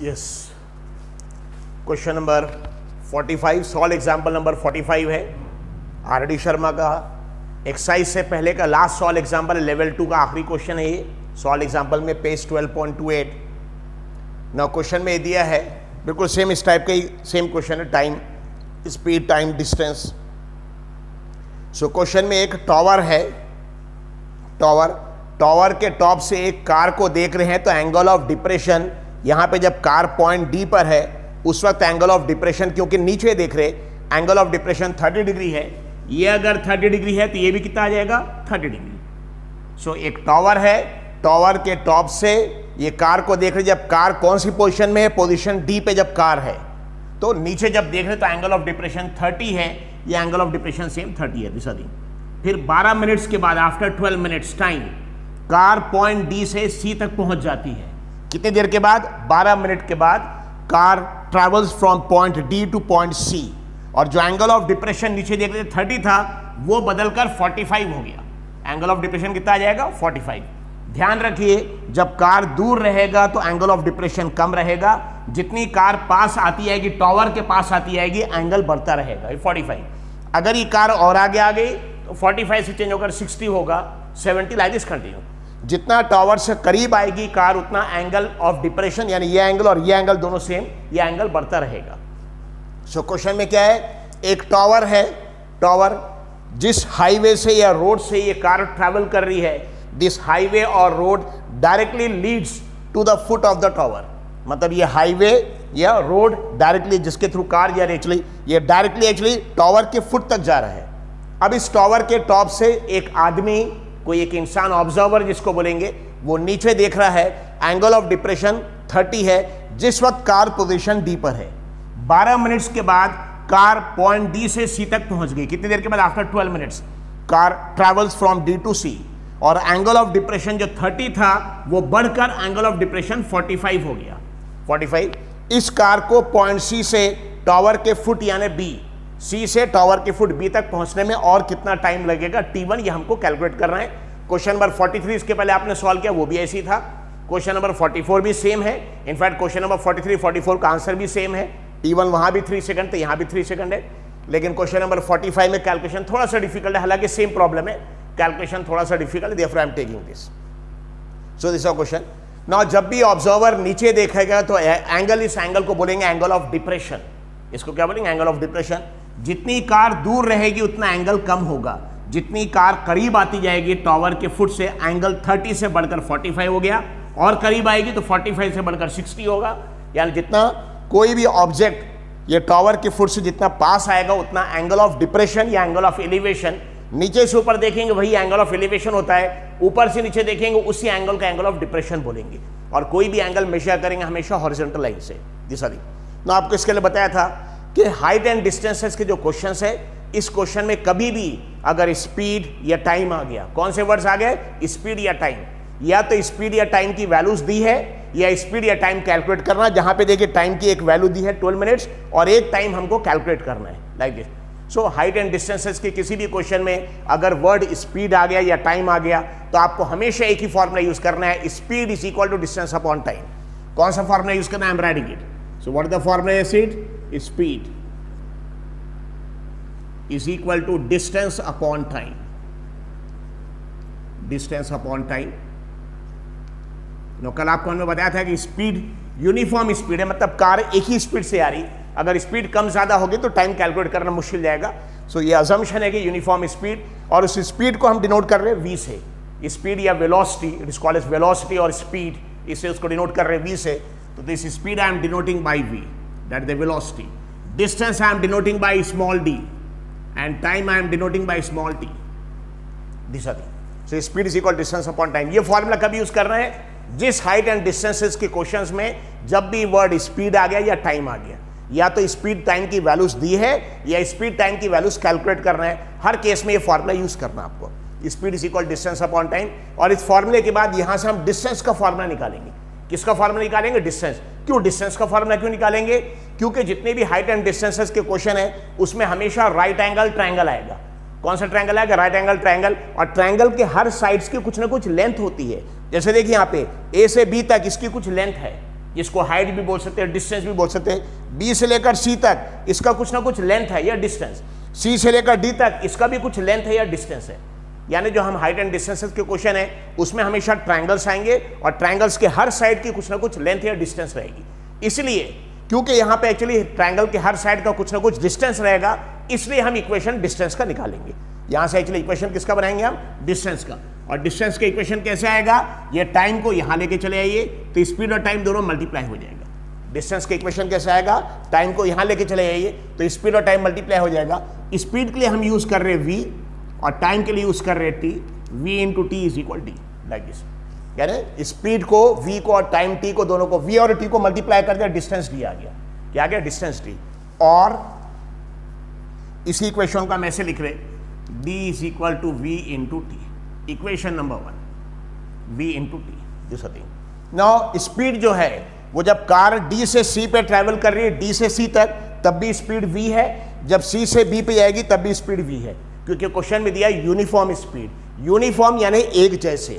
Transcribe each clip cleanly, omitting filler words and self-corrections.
Yes, question number 45 solve example number 45 है R D Sharma का। Exercise से पहले का लास्ट सॉल्व एग्जाम्पल है, लेवल 2 का आखिरी क्वेश्चन है ये। सॉल्व एग्जाम्पल में पेज 12.28 ना क्वेश्चन में दिया है, बिल्कुल सेम इस टाइप का ही सेम क्वेश्चन है, टाइम स्पीड टाइम डिस्टेंस। सो क्वेश्चन में एक टावर है, टावर के टॉप से एक कार को देख रहे हैं, तो एंगल ऑफ डिप्रेशन यहाँ पे जब कार पॉइंट डी पर है उस वक्त एंगल ऑफ डिप्रेशन, क्योंकि नीचे देख रहे एंगल ऑफ डिप्रेशन 30 डिग्री है, ये अगर 30 डिग्री है तो ये भी कितना आ जाएगा 30 डिग्री। सो एक टावर है, टावर के टॉप से ये कार को देख रहे, जब कार कौन सी पोजीशन में है, पोजीशन डी पे जब कार है, तो नीचे जब देख रहे तो एंगल ऑफ डिप्रेशन 30 है, ये एंगल ऑफ डिप्रेशन सेम 30 है दिशा दी। फिर 12 मिनट्स के बाद after 12 minutes time car point D से सी तक पहुंच जाती है। कितनी देर के बाद? 12 मिनट के बाद car travels from point D to point C, और जो एंगल ऑफ डिप्रेशन नीचे देख रहे थे 30 था वो बदलकर 45 हो गया। एंगल ऑफ डिप्रेशन कितना आ जाएगा 45। ध्यान रखिए जब कार दूर रहेगा तो एंगल ऑफ डिप्रेशन कम रहेगा, जितनी कार पास आती आएगी, टावर के पास आती आएगी, एंगल बढ़ता रहेगा 45। अगर ये कार और आगे आ गई तो 45 से चेंज होकर 60 होगा, 70 लाइक दिस कंटिन्यू। जितना टावर से करीब आएगी कार उतना एंगल ऑफ डिप्रेशन, यानी ये एंगल और ये एंगल दोनों सेम, ये एंगल बढ़ता रहेगा। सो क्वेश्चन में क्या है, एक टावर है, टावर जिस हाईवे से या रोड से ये कार ट्रैवल कर रही है, दिस हाईवे और road directly leads to the foot of the tower. मतलब ये हाईवे या रोड डायरेक्टली जिसके थ्रू कार जा रही है, ये डायरेक्टली एक्चुअली टावर के फुट तक जा रहा है। अब इस टावर के टॉप से एक आदमी, कोई एक इंसान, ऑब्जर्वर जिसको बोलेंगे, वो नीचे देख रहा है, एंगल ऑफ डिप्रेशन 30 है जिस वक्त कार पोजीशन डी पर है। 12 मिनट्स के बाद कार पॉइंट डी से सी तक पहुंच गई। कितनी देर के बाद? After 12 minutes car travels from D to C, और एंगल ऑफ डिप्रेशन जो 30 था वो बढ़कर एंगल ऑफ डिप्रेशन 45 हो गया। 45 इस कार को पॉइंट सी से टावर के फुट यानी बी, सी से टावर के फुट बी तक पहुंचने में और कितना टाइम लगेगा, T1, ये हमको कैलकुलेट करना है। क्वेश्चन नंबर 43 इसके पहले आपने सॉल्व किया, वो भी ऐसी था। क्वेश्चन नंबर 44 भी सेम है, इनफैक्ट क्वेश्चन नंबर 43 44 का आंसर भी सेम है। T1 वहां भी 3 सेकंड थे, यहां भी 3 सेकंड है, लेकिन क्वेश्चन नंबर 45 में कैलकुलेशन थोड़ा सा डिफिकल्ट है, हालांकि सेम प्रॉब्लम है, कैलकुलेशन थोड़ा सा difficult, therefore I am taking this. So this question now, जब भी ऑब्जर्वर नीचे देखेगा तो एंगल, इस एंगल को बोलेंगे एंगल ऑफ डिप्रेशन। इसको क्या बोलेंगे? Angle of depression. जितनी कार दूर रहेगी उतना एंगल कम होगा, जितनी कार करीब आती जाएगी टावर के फुट से, एंगल 30 से बढ़कर 45 हो गया, और करीब आएगी तो 45 से बढ़कर 60 होगा। यानी जितना कोई भी ऑब्जेक्ट ये टावर के फुट से जितना पास आएगा उतना एंगल ऑफ डिप्रेशन या एंगल ऑफ एलिवेशन, नीचे से ऊपर देखेंगे वही एंगल ऑफ एलिवेशन होता है, ऊपर से नीचे देखेंगे उसी एंगल का एंगल ऑफ डिप्रेशन बोलेंगे। और कोई भी एंगल मेजर करेंगे हमेशा हॉरिजॉन्टल लाइन से। दिशा दी मैं आपको इसके लिए बताया था कि हाइट एंड डिस्टेंसेस के जो क्वेश्चंस है, इस क्वेश्चन में कभी भी अगर स्पीड या टाइम आ गया, कौन से वर्ड्स आ गए? स्पीड या टाइम, या तो स्पीड या टाइम की वैल्यूज दी है, या स्पीड या टाइम कैलकुलेट करना। जहां पे देखिए टाइम की एक वैल्यू दी है 12 मिनट्स और एक टाइम हमको कैलकुलेट करना है, like this. So height and distances के किसी भी क्वेश्चन में अगर वर्ड स्पीड आ गया या टाइम आ गया तो आपको हमेशा एक ही फॉर्मूला यूज करना है, speed is equal to distance upon time. कौन सा फॉर्मूला यूज करना है? I am writing it. So what is the formula? Speed is equal to distance upon time, distance upon time. कल आपको हमने बताया था कि स्पीड यूनिफॉर्म स्पीड है, मतलब कार एक ही स्पीड से आ रही, अगर स्पीड कम ज्यादा होगी तो टाइम कैलकुलेट करना मुश्किल जाएगा। सो ये अजम्पशन है कि यूनिफॉर्म स्पीड, और उस स्पीड को हम डिनोट कर रहे हैं V से। स्पीड या velocity, it is called as velocity और स्पीड, इससे उसको डिनोट कर रहे हैं V से। तो this speed I am denoting by V, that the velocity. Distance I am denoting by small d, and time I am denoting by small t. दिशा दी। So speed is equal distance upon time। ये formula कभी use करना है? जिस height and distances के questions में जब भी वर्ड स्पीड आ गया या टाइम आ गया, या तो स्पीड टाइम की वैल्यूज दी है या स्पीड टाइम की वैल्यूज कैलकुलेट करना है, हर केस में ये फॉर्मूला यूज करना आपको, speed is equal distance upon time. और इस फॉर्मूले के बाद यहां से हम डिस्टेंस का फॉर्मूला निकालेंगे। किसका फॉर्मूला निकालेंगे? डिस्टेंस। क्यों डिस्टेंस का फॉर्मूला क्यों निकालेंगे? क्योंकि जितने भी हाइट एंड डिस्टेंसेस के क्वेश्चन है उसमें हमेशा राइट एंगल ट्रायंगल आएगा। कौन सा ट्रायंगल आएगा? Right angle triangle. और ट्रायंगल के हर साइड्स की कुछ ना कुछ लेंथ होती है। जैसे देखिए यहाँ पे ए से बी तक इसकी कुछ लेंथ है, जिसको हाइट भी बोल सकते हैं, डिस्टेंस भी बोल सकते हैं। बी से लेकर सी तक इसका कुछ ना कुछ लेंथ है या डिस्टेंस, सी से लेकर डी तक इसका भी कुछ लेंथ है या डिस्टेंस है। यानी जो हम हाइट एंड डिस्टेंसेस के क्वेश्चन है उसमें हमेशा ट्रायंगल्स आएंगे और ट्रायंगल्स के हर साइड की कुछ ना कुछ लेंथ या डिस्टेंस रहेगी। इसलिए क्योंकि यहाँ पे एक्चुअली ट्रायंगल के हर साइड का कुछ ना कुछ डिस्टेंस रहेगा, इसलिए हम इक्वेशन डिस्टेंस का निकालेंगे। यहाँ से एक्चुअली इक्वेशन किसका बनाएंगे हम? डिस्टेंस का। और डिस्टेंस का इक्वेशन कैसे आएगा? ये टाइम को यहाँ लेके चले आइए तो स्पीड और टाइम दोनों मल्टीप्लाई हो जाएगा। डिस्टेंस का इक्वेशन कैसे आएगा? टाइम को यहाँ लेके चले आइए तो स्पीड और टाइम मल्टीप्लाई हो जाएगा। स्पीड के लिए हम यूज कर रहे हैं v और टाइम के लिए यूज कर रहे हैं t, v into T is equal T, like this. कह रहे स्पीड को, v को और टाइम t को, दोनों को v और t को मल्टीप्लाई कर दिया, डिस्टेंस d आ गया। क्या आ गया? Distance d। और इसी इक्वेशन का मैं से लिख रहे d is equal to v into t, equation number 1, v into t, this thing. Now speed जो है वो जब कार d से c पे ट्रेवल कर रही है, d से c तक, तब भी स्पीड v है, जब c से b पे जाएगी तब भी स्पीड v है, क्योंकि क्वेश्चन में दिया यूनिफॉर्म स्पीड। यूनिफॉर्म यानी एक जैसे।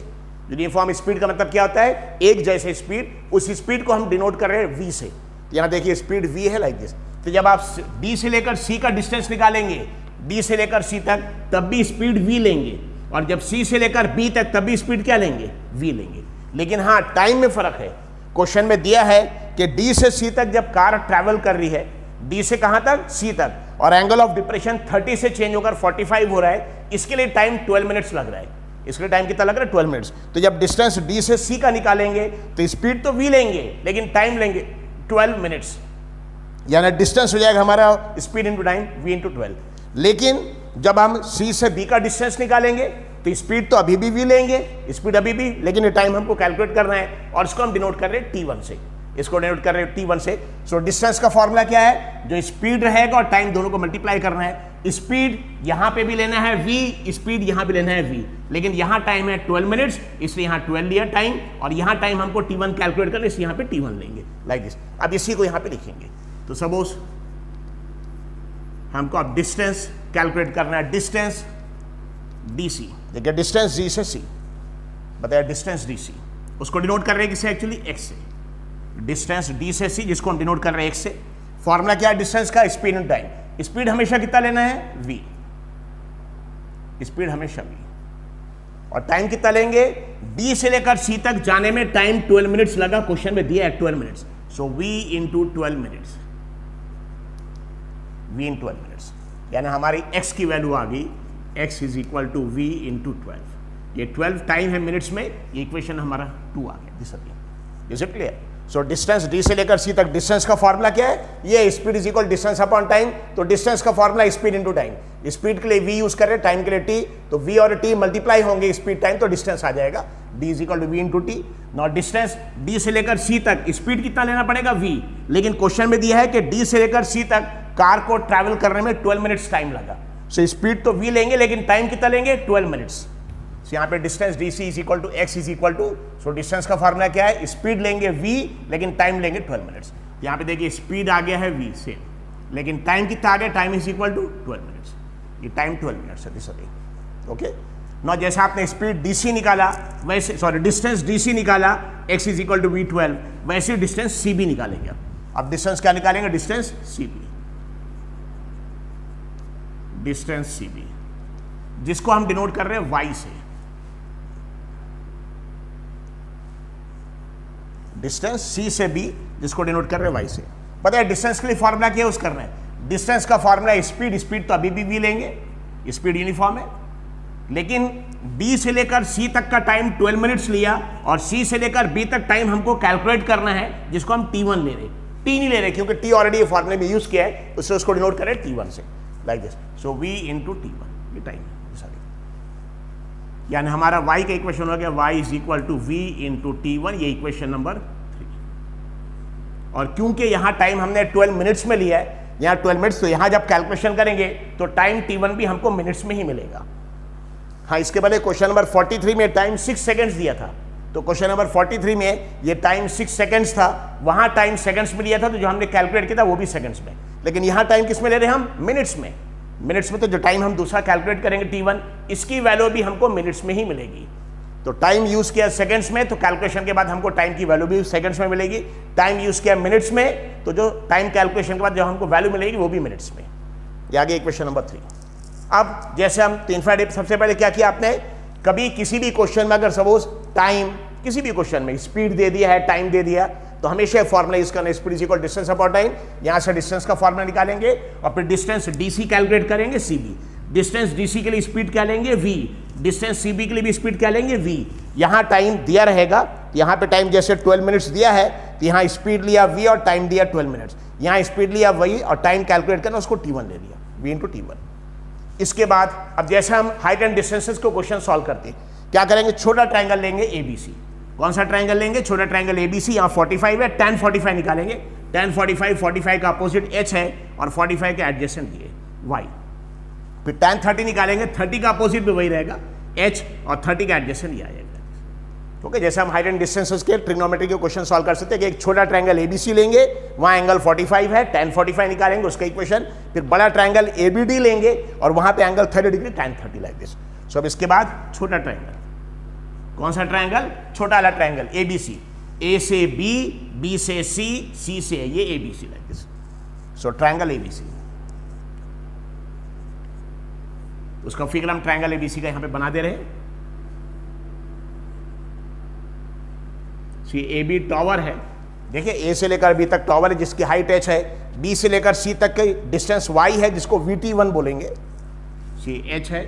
यूनिफॉर्म स्पीड का मतलब क्या होता है? एक जैसे स्पीड। उस स्पीड को हम डिनोट कर रहे हैं v से। यहां देखिए स्पीड v है, लाइक दिस। तो जब आप d से लेकर c का डिस्टेंस निकालेंगे, d से लेकर c तक, तब भी स्पीड v लेंगे, और जब c से लेकर b तक तब भी स्पीड क्या लेंगे? v लेंगे। लेकिन हाँ, टाइम में फर्क है। क्वेश्चन में दिया है कि d से c तक जब कार ट्रैवल कर रही है, d से कहां तक? c तक, और एंगल ऑफ डिप्रेशन 30 से चेंज होकर 45 हो रहा है, इसके लिए टाइम 12 मिनट्स लग रहा है। इसके लिए टाइम कितना लग रहा है? 12 मिनट्स। तो जब डिस्टेंस d से c का निकालेंगे तो स्पीड तो v लेंगे, लेकिन टाइम लेंगे 12 मिनट्स, यानी डिस्टेंस हो जाएगा हमारा speed into time, v into 12। लेकिन जब हम c से b का डिस्टेंस निकालेंगे तो स्पीड तो अभी भी v लेंगे, स्पीड अभी भी, लेकिन ये टाइम हमको कैलकुलेट करना है और इसको हम डिनोट कर रहे हैं t1 से। इसको डिनोट कर रहे हैं t1 से। सो डिस्टेंस का फॉर्मूला क्या है? जो स्पीड रहेगा और टाइम दोनों को मल्टीप्लाई करना है। स्पीड यहां पे भी लेना है v, स्पीड यहां भी लेना है v, लेकिन यहां टाइम है 12 मिनट्स, इसलिए यहां 12 लिया टाइम, और यहां टाइम हमको t1 कैलकुलेट करना है, इसलिए यहां पे t1 लेंगे, लाइक दिस। अब इसी को यहां पे लिखेंगे। तो सपोज हमको अब डिस्टेंस कैलकुलेट करना है, डिस्टेंस dc। देखिए डिस्टेंस d से c, बताया डिस्टेंस dc, उसको डिनोट कर रहे हैं किसे? एक्चुअली x से। डिस्टेंस d से c, जिसको हम डिनोट कर रहे हैं x से। फॉर्मूला क्या है डिस्टेंस का? Speed in time. स्पीड हमेशा कितना लेना है? v, स्पीड हमेशा v। और टाइम कितना लेंगे? d से लेकर c तक जाने में टाइम 12 मिनट्स लगा, क्वेश्चन में दिया है 12 minutes. So v into 12 minutes, v in 12 minutes, यानी हमारी x की वैल्यू आ गई, x is equal to v into 12। ये 12 टाइम है मिनट्स में, ये इक्वेशन हमारा 2 आ गया। This is it clear? So distance d से लेकर c तक, डिस्टेंस का फॉर्मूला क्या है? ये speed is equal distance upon time. तो डिस्टेंस का formula speed into time. Speed के लिए v यूज कर रहे हैं, टाइम के लिए t, तो v और t मल्टीप्लाई होंगे, स्पीड टाइम, तो डिस्टेंस आ जाएगा d is equal to v into t. Not distance d से लेकर c तक, स्पीड कितना लेना पड़ेगा? v, लेकिन क्वेश्चन में दिया है कि d से लेकर c तक कार को ट्रैवल करने में 12 मिनट्स टाइम लगा। सो स्पीड तो v लेंगे, लेकिन टाइम कितना लेंगे? 12 मिनट्स। यहाँ पे distance dc is equal to x is equal to, so distance का फॉर्मूला क्या है? स्पीड लेंगे v, लेकिन टाइम लेंगे 12 मिनट्स। यहाँ पे देखिए स्पीड आ गया है v से, लेकिन टाइम कितना आ गया? Time is equal to 12 minutes. ये टाइम 12 मिनट्स है, दिस ओके। ना जैसा आपने स्पीड dc निकाला, वैसे सॉरी डिस्टेंस dc निकाला, x is equal to v12, वैसे डिस्टेंस cb निकालेंगे। अब डिस्टेंस क्या निकालेंगे? डिस्टेंस cb, डिस्टेंस cb, जिसको हम डिनोट कर रहे हैं y से। डिस्टेंस c से b, जिसको डिनोट कर रहे हैं y से। पता है डिस्टेंस के लिए फॉर्मूला क्या यूज करना है? डिस्टेंस का फॉर्मूला स्पीड, स्पीड तो अभी भी v लेंगे, स्पीड यूनिफॉर्म है, लेकिन b से लेकर c तक का टाइम 12 मिनट्स लिया, और c से लेकर b तक टाइम हमको कैलकुलेट करना है, जिसको हम t1 ले रहे हैं। t नहीं ले रहे क्योंकि t ऑलरेडी फॉर्मूले में यूज किया है, उससे उसको डिनोट करें t1 से, like this. So v into t1, ये टाइम, यानी हमारा y का इक्वेशन हो गया y is equal to v into t1, ये इक्वेशन नंबर 3। और क्योंकि यहाँ टाइम हमने 12 मिनट्स में लिया है, यहाँ 12 मिनट्स, तो यहाँ जब कैलकुलेशन करेंगे तो टाइम t1 भी हमको मिनट्स में ही मिलेगा। हाँ, इसके पहले क्वेश्चन नंबर 43 में टाइम 6 सेकेंड्स दिया था, तो क्वेश्चन नंबर 43 में ये टाइम 6 सेकेंड्स था, वहाँ टाइम सेकेंड्स में लिया था, तो जो हमने कैलकुलेट किया था वो भी सेकेंड्स में, लेकिन यहाँ टाइम किस में ले रहे हैं हम? मिनट्स में। मिनट्स में तो जो टाइम हम दूसरा कैलकुलेट करेंगे t1, इसकी वैल्यू भी हमको मिनट्स में ही मिलेगी। तो टाइम यूज किया सेकंड्स में, तो कैलकुलेशन के बाद हमको टाइम की वैल्यू भी सेकंड्स में मिलेगी। टाइम यूज किया मिनट्स में, तो जो टाइम कैलकुलेशन के बाद जो हमको वैल्यू मिलेगी वो भी मिनट्स में। ये आगे इक्वेशन नंबर 3। अब जैसे हम सबसे पहले क्या किया आपने, कभी किसी भी क्वेश्चन में अगर सपोज टाइम, किसी भी क्वेश्चन में स्पीड दे दिया है, टाइम दे दिया, तो हमेशा फॉर्मूला यूज करना, speed is equal distance upon time. यहां से डिस्टेंस का फॉर्मूला निकालेंगे और फिर डिस्टेंस डीसी कैलकुलेट करेंगे, सीबी। डिस्टेंस डीसी के लिए स्पीड क्या लेंगे, वी। डिस्टेंस सीबी के लिए भी स्पीड क्या लेंगे, वी। यहां टाइम दिया रहेगा, यहां पे टाइम जैसे 12 मिनट्स दिया है, तो यहां स्पीड लिया वी और टाइम दिया 12 मिनट्स। यहां स्पीड लिया वही और टाइम कैलकुलेट करना, उसको T1 ले लिया, V इंटू T1। इसके बाद अब जैसे हम हाइट एंड डिस्टेंसेस को क्वेश्चन सॉल्व करते हैं, क्या करेंगे, छोटा ट्राइंगल लेंगे ABC। कौन सा ट्राइंगल लेंगे, छोटा ट्राइंगल ABC। यहाँ 45 है, tan 45 निकालेंगे। tan 45 का अपोजिट H है और 45 के एडजेसेंट ये Y। फिर tan 30 निकालेंगे, 30 का अपोजिट भी वही रहेगा H और 30 का एडजेसेंट ये आएगा। ओके, जैसे हम हाइट एंड डिस्टेंसेस के ट्रिग्नोमेट्री के क्वेश्चन सॉल्व कर सकते हैं कि एक छोटा ट्रायंगल ABC लेंगे, वहां एंगल 45 है, tan 45 निकालेंगे उसका इक्वेशन। फिर बड़ा ट्रायंगल ABD लेंगे और वहां पे angle 30 degree, tan 30 like this. So अब इसके बाद छोटा ट्रायंगल, कौन सा ट्रायंगल, छोटा वाला ट्रायंगल ABC, A से B, B से C, C से ये ABC like this. So triangle ABC, उसका फिगर हम ट्रायंगल ABC का यहां पे बना दे रहे हैं। AB टावर है, देखिए A से लेकर B तक टावर है जिसकी हाइट H है, B से लेकर C तक की डिस्टेंस Y है जिसको VT1 बोलेंगे। H है,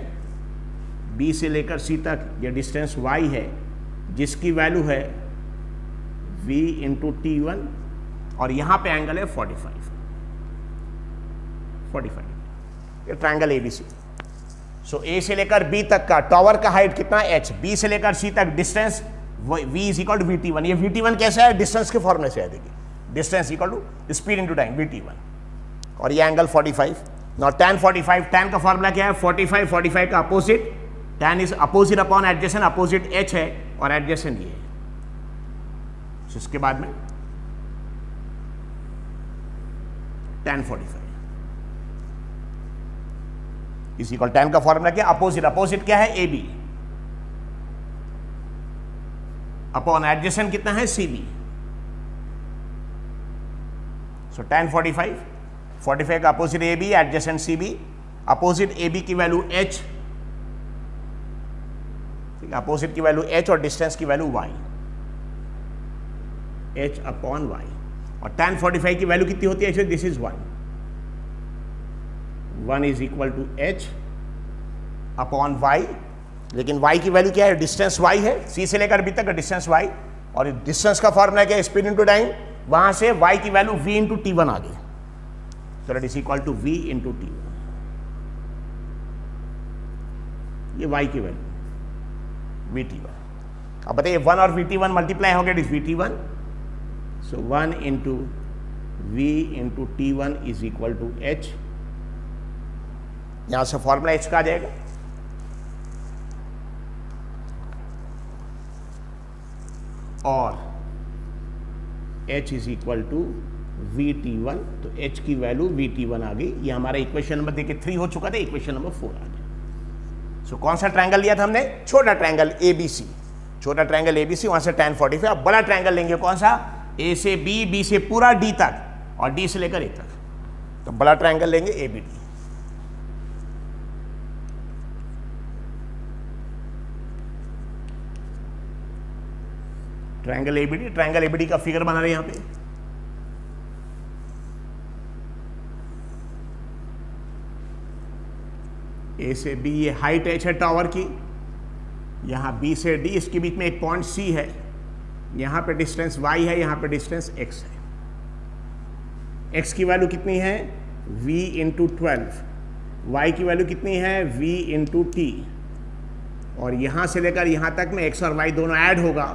B से लेकर C तक ये डिस्टेंस Y है जिसकी वैल्यू है V इंटू T1 और यहां पे एंगल है 45, ये ट्रायंगल ABC। सो A से लेकर B तक का टावर का हाइट कितना H, B से लेकर C तक distance V is equal to VT1। ये VT1 कैसा है, डिस्टेंस के फॉर्मूले से है, देखिए distance equal to speed into time VT1 और ये एंगल 45। नाउ tan 45, tan का फॉर्मूला क्या है, 45 का opposite, tan is opposite upon adjacent, opposite H है और एडजेसेंट ये है। so, इसके बाद में tan 45 इज इक्वल, tan का फॉर्मूला क्या, अपोजिट क्या है AB अपॉन एडजेसेंट कितना है CB। सो tan 45 का opposite AB, adjacent CB, opposite AB की वैल्यू H, ठीक है, अपोजिट की वैल्यू H और डिस्टेंस की value Y, H upon Y। और tan 45 की वैल्यू कितनी होती है, this is 1 is equal to H upon Y। लेकिन y की वैल्यू क्या है, डिस्टेंस y है, C से लेकर B तक का डिस्टेंस y और डिस्टेंस का फॉर्मूला क्या है, स्पीड इनटू टाइम। वहां से y की वैल्यू v इंटू T1 आ गई, so that is equal to v into T1। ये y की वैल्यू VT1। अब बताइए 1 और VT1 मल्टीप्लाई हो गया, it is VT1। So 1 into v into T1 is equal to H। यहां से फॉर्मूला H का आ जाएगा, और H is equal to VT1। तो H की वैल्यू VT1 आ गई। ये हमारा इक्वेशन नंबर देखिए 3 हो चुका था, इक्वेशन नंबर 4 आ गया। सो कौन सा ट्रायंगल लिया था हमने, छोटा ट्रायंगल ABC, छोटा ट्रायंगल ABC, वहां से tan 45। अब बड़ा ट्रायंगल लेंगे कौन सा, A से B, B से पूरा D तक और D से लेकर A तक, तो बड़ा ट्रायंगल लेंगे ABD। ट्रायंगल ABD का फिगर बना रहे हैं यहां पे। A से B ये हाइट H है टावर की, यहां B से D, इसके बीच में एक पॉइंट C है, यहां पे डिस्टेंस Y है, यहां पे डिस्टेंस X है। X की वैल्यू कितनी है, V इंटू 12, Y की वैल्यू कितनी है, V इंटू T, और यहां से लेकर यहां तक में X और Y दोनों ऐड होगा,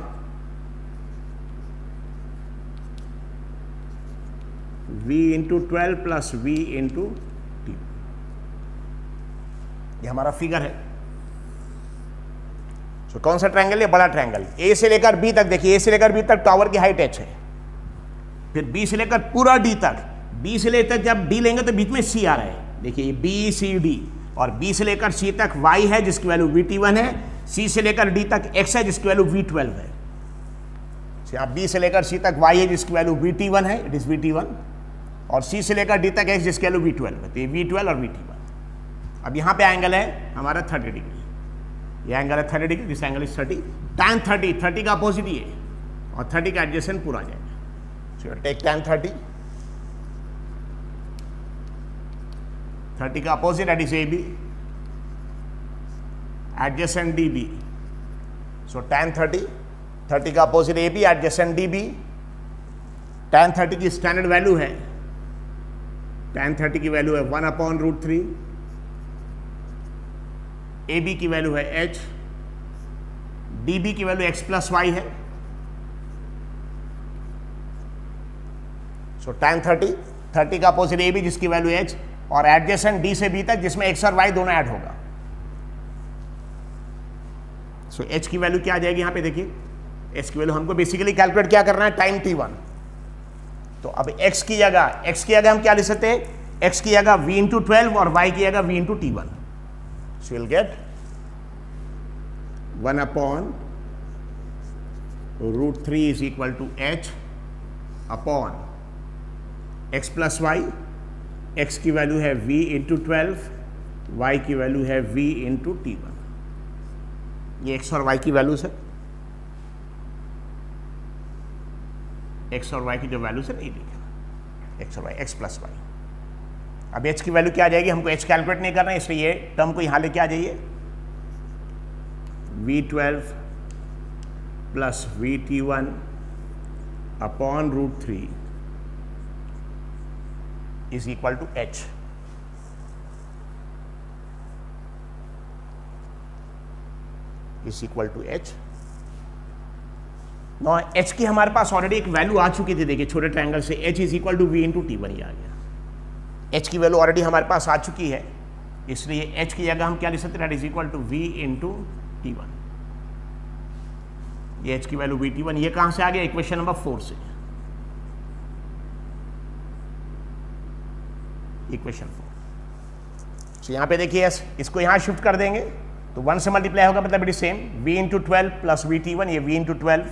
V into 12 plus V into T। ये हमारा फिगर है। तो कौन सा ट्रायंगल है, बड़ा ट्रायंगल। A से लेकर B तक, देखिए A से लेकर B तक टावर की हाइट H है, फिर B से लेकर पूरा D तक, B से लेकर जब D लेंगे तो बीच में C आ रहा है, देखिए B C D, और B से लेकर C तक Y है जिसकी वैल्यू VT1 है, सी से लेकर डी तक x है जिसकी वैल्यू v12 है। यहाँ b से लेकर c तक y है जिसकी वैल्यू vt1 है, इट इज vt1, और c से लेकर d तक x जिसकी वैल्यू v12 है, तो ये v12 और vt1। अब यहाँ पे एंगल है हमारा 30 डिग्री, ये एंगल है 30 degree, this angle is 30, tan 30 का अपोजिट ये और 30 का एडजेसेंट पूरा आ जाएगा। सो टेक tan 30 का opposite at is AB, adjacent DB, so tan 30 का opposite AB, adjacent DB। tan 30 की स्टैंडर्ड वैल्यू है, tan 30 की वैल्यू है 1/√3, AB की वैल्यू है h, DB की वैल्यू x + y है। सो tan 30 का अपोजिट AB जिसकी वैल्यू h, और एडजेसेंट D से B तक जिसमें x और y दोनों ऐड होगा। सो h की वैल्यू क्या आ जाएगी यहाँ पे देखिए, h की वैल्यू हमको बेसिकली कैलकुलेट क्या करना है, टाइम t1। तो अब x की जगह हम क्या लिख सकते हैं, x की जगह v × 12 और y की जगह v × t1। So will get 1/√3 is equal to h upon x + y। x की वैल्यू है v × 12, y की वैल्यू है v × t1। ये x और y की वैल्यूज है, x और y की जो वैल्यूज है नहीं लिखा, x और y, x + y। अब h की वैल्यू क्या आ जाएगी, हमको h कैलकुलेट नहीं करना है, इसलिए ये टर्म को यहां लेके आ जाइए, v12 + vt1 upon √3 is equal to h। Is equal to h। No h की हमारे पास ऑलरेडी एक वैल्यू आ चुकी थी, देखिए छोटे ट्रायंगल से h is equal to v × t1 ही आ गया। h की वैल्यू ऑलरेडी हमारे पास आ चुकी है, इसलिए h की जगह हम क्या लिख सकते हैं, is equal to v × t1। ये h की वैल्यू vt1, ये कहां से आ गया, इक्वेशन नंबर 4 से, इक्वेशन 4। तो यहां पे देखिए इसको यहां शिफ्ट कर देंगे तो 1 से मल्टीप्लाई होगा, मतलब it is same, v × 12 + vt1, ये v × 12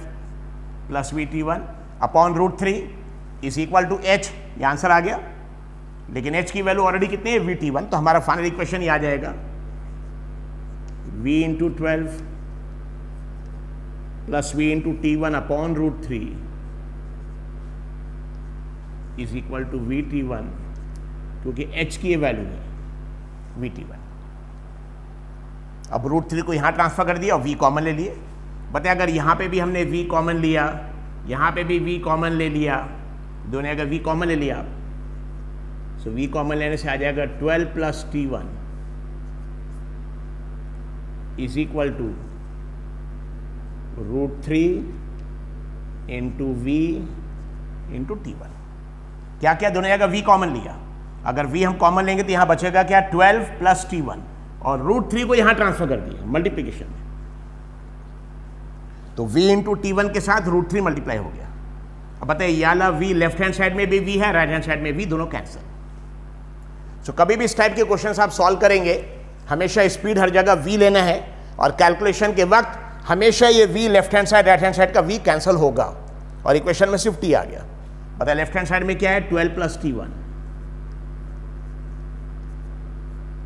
+ vt1 upon √3 is equal to h। ये आंसर आ गया, लेकिन h की वैल्यू ऑलरेडी कितनी है, vt1, तो हमारा फाइनल इक्वेशन ये आ जाएगा, v × 12 + v × t1 upon √3 is equal to vt1, क्योंकि h की ये वैल्यू है vt1। अब √3 को यहाँ ट्रांसफर कर दिया और v कॉमन ले लिए। बताए अगर यहाँ पे भी हमने v कॉमन लिया, यहाँ पे भी v कॉमन ले लिया, दोनों अगर v कॉमन ले लिया, सो v कॉमन लेने से आ जाएगा 12 + t1 is equal to √3 × v × t1। क्या क्या, दोनों जगह v कॉमन लिया, अगर v हम कॉमन लेंगे तो यहाँ बचेगा क्या, 12 + t1, और √3 को यहां ट्रांसफर कर दिया मल्टीप्लीकेशन में, तो v × t1 के साथ √3 मल्टीप्लाई हो गया। अब बताइए ये वाला v लेफ्ट हैंड साइड में भी v है, राइट हैंड साइड में v, दोनों कैंसिल। सो कभी भी इस टाइप के क्वेश्चंस आप सॉल्व करेंगे, हमेशा स्पीड हर जगह v लेना है, और कैलकुलेशन के वक्त हमेशा ये v left hand side right hand side का v कैंसिल होगा, और इक्वेशन में सिर्फ t आ गया। बताइए लेफ्ट हैंड साइड में क्या है, 12 + t1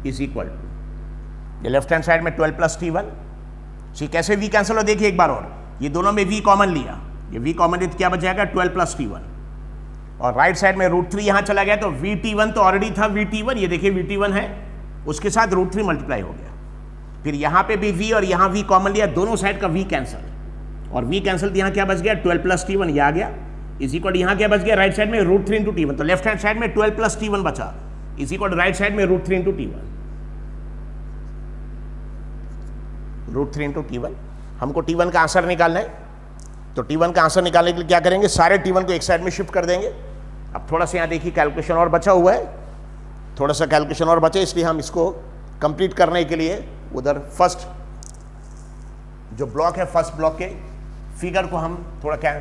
इज इक्वल टू, ये लेफ्ट हैंड साइड में 12 + t1, ठीक, कैसे v कैंसिल हो, देखिए एक बार और, ये दोनों में v कॉमन लिया, ये v कॉमन लिया तो क्या बच जाएगा, 12 + t1, और राइट साइड में √3 यहां चला गया तो vt1 तो ऑलरेडी था vt1, ये देखिए vt1 है, उसके साथ √3 मल्टीप्लाई हो गया, फिर यहां पे भी v और यहां v कॉमन लिया, दोनों साइड का v कैंसिल, और v कैंसिल यहां क्या बच गया, 12 + t1 ये आ गया, इज इक्वल यहां क्या बच गया, राइट साइड में √3 × t1, तो लेफ्ट हैंड साइड में 12 + t1 बचा, इज इक्वल राइट साइड में √3 × t1, √3 × t1। हमको t1 का आंसर निकालना है, तो t1 का आंसर निकालने के लिए क्या करेंगे, सारे t1 को एक साइड में शिफ्ट कर देंगे। अब थोड़ा सा यहाँ देखिए कैलकुलेशन और बचा हुआ है, थोड़ा सा कैलकुलेशन और बचा, इसलिए हम इसको कंप्लीट करने के लिए उधर फर्स्ट जो ब्लॉक है, फर्स्ट ब्लॉक के फिगर को हम थोड़ा क्या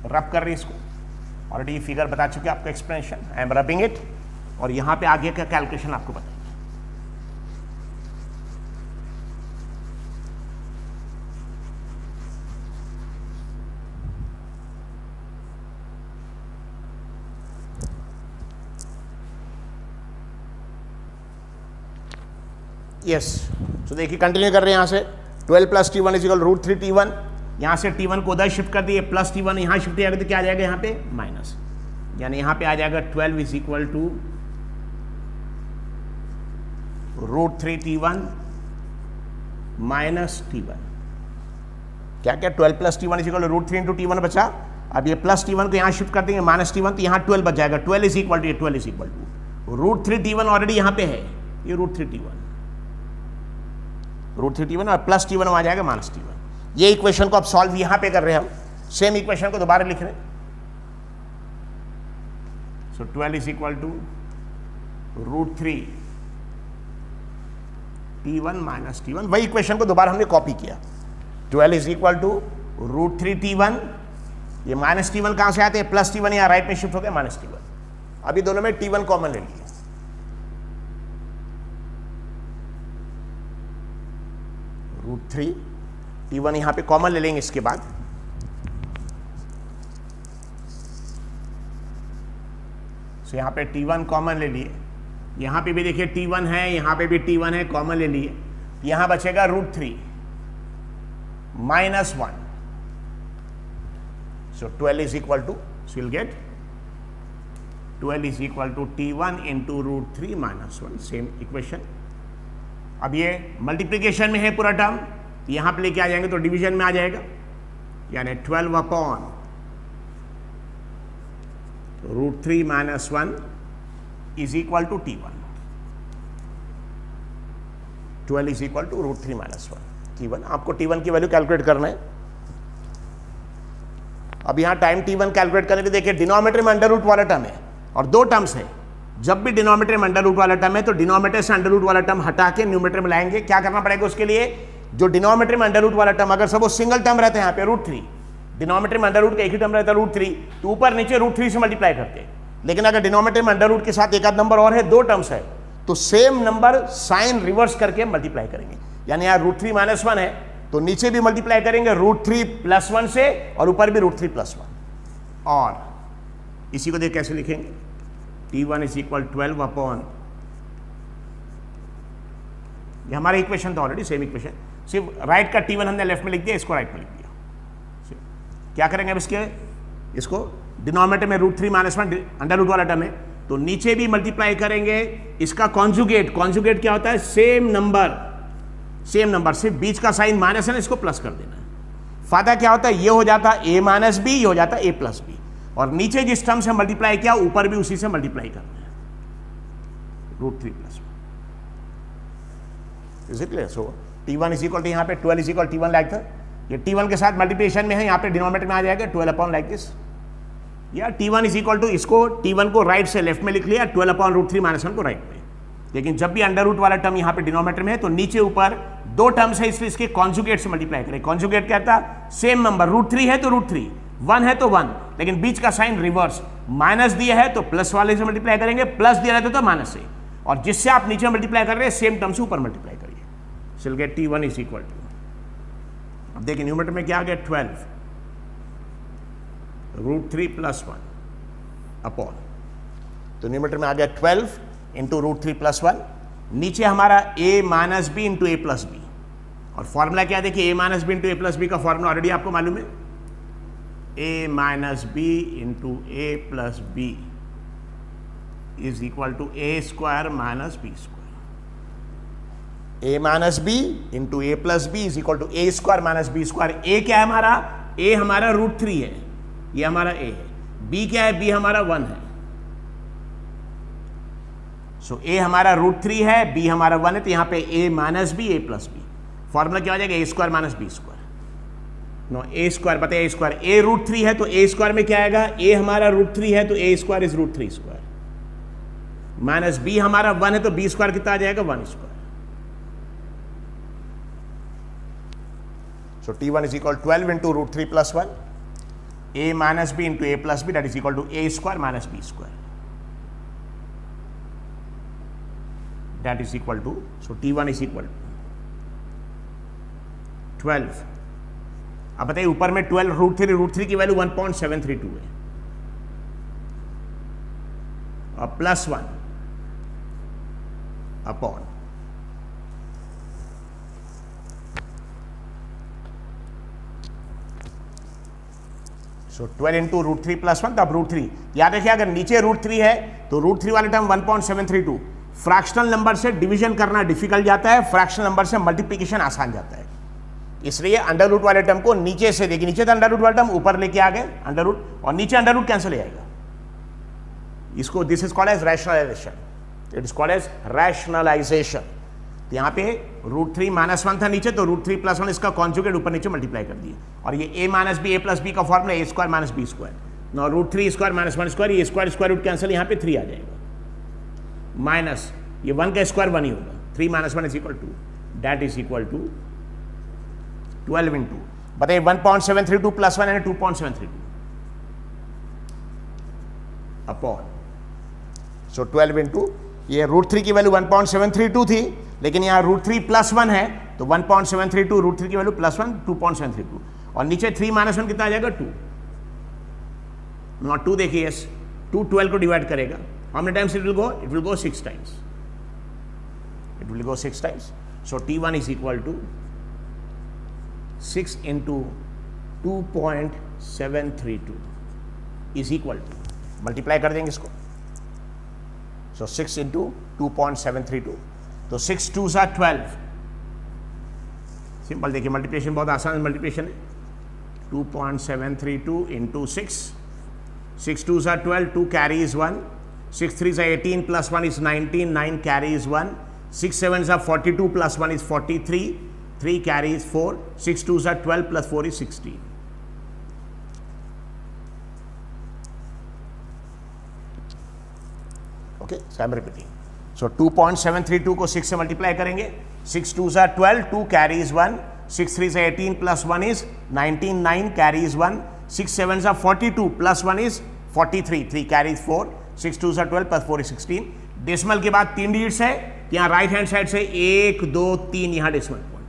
रब कर रहे हैं, इसको ऑलरेडी ये फिगर बता चुके आपको explanation, I am rubbing it, और यहाँ पे आगे का कैलकुलेशन आपको बताएंगे। यस। तो देखिए कंटिन्यू कर रहे हैं यहाँ से 12 plus T one is equal root 3 T1। यहाँ से T1 को उधर शिफ्ट कर दिए, प्लस T1 यहाँ शिफ्ट किया तो क्या आ जाएगा यहाँ पे माइनस, यानी यहाँ पे आ जाएगा 12 is equal to root 3 T1 minus T1। क्या क्या 12 plus T1 is equal to root 3 into T1 बचा। अब ये प्लस T1 को यहाँ शिफ्ट कर देंगे माइनस T1, तो यहाँ 12 बच जाएगा। 12 इज इक्वल टू, ये 12 is equal to root 3 T1 already यहाँ पे है, ये रूट 3 T1 और प्लस T1 आ जाएगा माइनस T1। ये इक्वेशन को अब सॉल्व यहाँ पे कर रहे हैं हम, सेम इक्वेशन को दोबारा लिख रहे हैं। So 12 is equal to root 3 T1 minus T1, वही इक्वेशन को दोबारा हमने कॉपी किया। 12 is equal to root 3 T1, ये माइनस T1 कहां से आते हैं, प्लस T1 यहाँ राइट में शिफ्ट हो गया माइनस T1। अभी दोनों में T1 कॉमन ले लिए, रूट 3 T1 यहां पे कॉमन ले लेंगे। इसके बाद यहां पे T1 कॉमन ले लिए, यहां पे भी देखिए T1 है, यहां पे भी T1 है, कॉमन ले लिए। यहां बचेगा root 3 minus 1। So 12 is equal to, so will get 12 is equal to T1 into root 3 minus 1, same equation. अब ये मल्टीप्लीकेशन में है पूरा टर्म, यहां पे लेके आ जाएंगे तो डिवीजन में आ जाएगा, यानी 12 upon root 3 minus 1 is equal to T1। 12 is equal to root 3 minus 1 T1। आपको T1 की वैल्यू कैलकुलेट करना है। अब यहां टाइम T1 कैलकुलेट करने के देखिए डिनोमिनेटर में अंडर रूट वाला टर्म है और दो टर्म्स है। जब भी डिनोमिनेटर में अंडर रूट वाला टर्म है तो डिनोमिनेटर से अंडर रूट वाला टर्म हटा के न्यूमरेटर में लाएंगे। क्या करना पड़ेगा उसके लिए, जो डिनोमिनेटर में अंडर रूट वाला टर्म अगर सब वो सिंगल टर्म रहता है, यहाँ पे रूट 3, डिनोमिनेटर में अंडर रूट का एक ही टर्म रहता है रूट 3, तो ऊपर नीचे रूट 3 से मल्टीप्लाई करते हैं। लेकिन अगर डिनोमिनेटर में अंडर रूट के साथ एक आध नंबर और है, दो टर्म्स है, तो सेम नंबर साइन रिवर्स करके मल्टीप्लाई करेंगे। यानी यहाँ रूट 3 माइनस 1 है तो नीचे भी मल्टीप्लाई करेंगे रूट 3 प्लस 1 से और ऊपर भी रूट 3 प्लस 1। और इसी को देख कैसे लिखेंगे, T1 इज इक्वल 12 अपॉन, ये हमारा इक्वेशन था ऑलरेडी, सेम इक्वेशन, सिर्फ राइट का T1 हमने लेफ्ट में लिख दिया, इसको राइट में लिख दिया। क्या करेंगे अब इसको डिनोमिनेटर में रूट 3 माइनस 1 अंडर रूट वाला टर्म है तो नीचे भी मल्टीप्लाई करेंगे। इसका कॉन्जुगेट, कॉन्जुगेट क्या होता है, सेम नंबर सिर्फ बीच का साइन माइनस है ना, इसको प्लस कर देना है। फायदा क्या होता है, ये हो जाता है a माइनस बी, ये हो जाता है a प्लस बी, और नीचे जिस टर्म से मल्टीप्लाई किया ऊपर भी उसी से मल्टीप्लाई करना है, root 3 plus 1। Is it clear? So T1 is equal to यहाँ पे 12 इज इक्वल T1 लाइक था, ये T1 के साथ मल्टीप्लिकेशन में है, यहाँ पे डिनोमिनेटर में आ जाएगा 12 अपॉन लाइक दिस, या T1 इज इक्वल टू, इसको T1 को राइट से लेफ्ट में लिख लिया, 12 अपॉन रूट 3 माइनस 1 को राइट में। लेकिन जब भी अंडर रूट वाला टर्म यहाँ पे डिनोमिनेटर में है तो नीचे ऊपर दो टर्म्स है, इसलिए इसके कॉन्जुगेट से मल्टीप्लाई करें। कॉन्जुगेट क्या था, सेम नंबर, रूट 3 है तो रूट 3, 1 है तो 1, लेकिन बीच का साइन रिवर्स, माइनस दिया है तो प्लस वाले से मल्टीप्लाई करेंगे, प्लस दिया रहता तो माइनस से, और जिससे आप नीचे मल्टीप्लाई कर रहे हैं सेम टर्म से ऊपर मल्टीप्लाई करिए। So get T1 is equal to, अब देखिए न्यूमरेटर में क्या आ गया, 12 रूट 3 प्लस 1 अपॉन, तो न्यूमरेटर में आ गया 12 इंटू रूट 3 प्लस 1, नीचे हमारा a minus B into A plus B, और फॉर्मूला क्या देखिए, a minus B into A plus B का फॉर्मूला ऑलरेडी आपको मालूम है, a minus B into A plus B is equal to A square minus B square. a minus B into A plus B is equal to A square minus B square. a क्या है हमारा, a हमारा root 3 है, ये हमारा a है, b क्या है, b हमारा 1 है। सो a हमारा रूट 3 है, b हमारा 1 है, तो यहां पे a minus B A plus B, formula क्या हो जाएगा, A square minus B square. No, A square पता है, ए स्क्वायर, ए रूट 3 है तो ए स्क्वायर में क्या आएगा, a हमारा रूट 3 है तो a square is root 3 square, minus b हमारा 1 है तो b स्क्वायर कितना आ जाएगा, 1 square. So T1 is equal 12 into root 3 plus 1, a minus B into A plus B, that is equal to A square minus B square, that is equal to, so T1 is equal to 12। अब बताइए ऊपर में 12 root 3 की value 1.732 है, और plus 1 upon so 12 into root 3 plus 1, तब root 3 याद रखिए, अगर नीचे रूट 3 है तो रूट 3 वाले टर्म 1.732, फ्रैक्शनल नंबर से डिवीजन करना डिफिकल्ट जाता है, फ्रैक्शनल नंबर से मल्टीप्लिकेशन आसान जाता है, इसलिए अंडर रूट वाले टर्म को नीचे से देखिए, नीचे था अंडर रूट वाला टर्म, ऊपर लेके आ गए अंडर रूट, और नीचे अंडर रूट कैंसिल हो जाएगा, इसको this is called as rationalization, it is called as rationalization. तो यहाँ पे रूट 3 -1 था नीचे, तो रूट 3 प्लस 1 इसका कॉन्जुगेट ऊपर नीचे मल्टीप्लाई कर दिए, और ये a minus B, a plus B का formula a square minus B square, no root 3 square minus 1 square, ये स्क्वायर स्क्वायर रूट कैंसिल, यहाँ पे 3 आ जाएगा, माइनस ये 1 का स्क्वायर 1 ही होगा, 3 - 1 is equal to, that is equal to 12 into, बताइए 1.732 plus 1 यानी 2.732 अपॉन, सो 12 इंटू, ये रूट 3 की वैल्यू 1.732 थी, लेकिन यहाँ रूट 3 प्लस 1 है, तो 1.732 रूट 3 की वैल्यू प्लस 1 2.732, और नीचे 3 - 1 कितना आ जाएगा 2, नॉट 2 देखिए, यस 2 12 को डिवाइड करेगा, how many times it will go, it will go 6 times, it will go 6 times, so T1 is equal to 6 into 2.732 is equal to, multiply कर देंगे इसको, सो 6 इंटू 2.732, तो 6 2s are 12, सिंपल देखिए, multiplication बहुत आसान multiplication है, 2.732 into 6, 6 2s are 12, 2 carries 1, 6 3s are 18 plus 1 is 19, 9 carries 1, 6 7s are 42 plus 1 is 43, 3 carries 4, 6 2s are 12 plus 4 is 16. Okay, so I am repeating. So 2.732 को 6 से मल्टीप्लाई करेंगे, 6 2s are 12, 2 carries 1, 6 3s are 18 plus 1 is 19, 9 carries 1, 6 7s are 42 plus 1 is 43, 3 carries 4, 6 2s are 12 plus 4 is 16. Decimal के बाद 3 digits है, यहाँ right hand side से 1 2 3, यहाँ decimal point,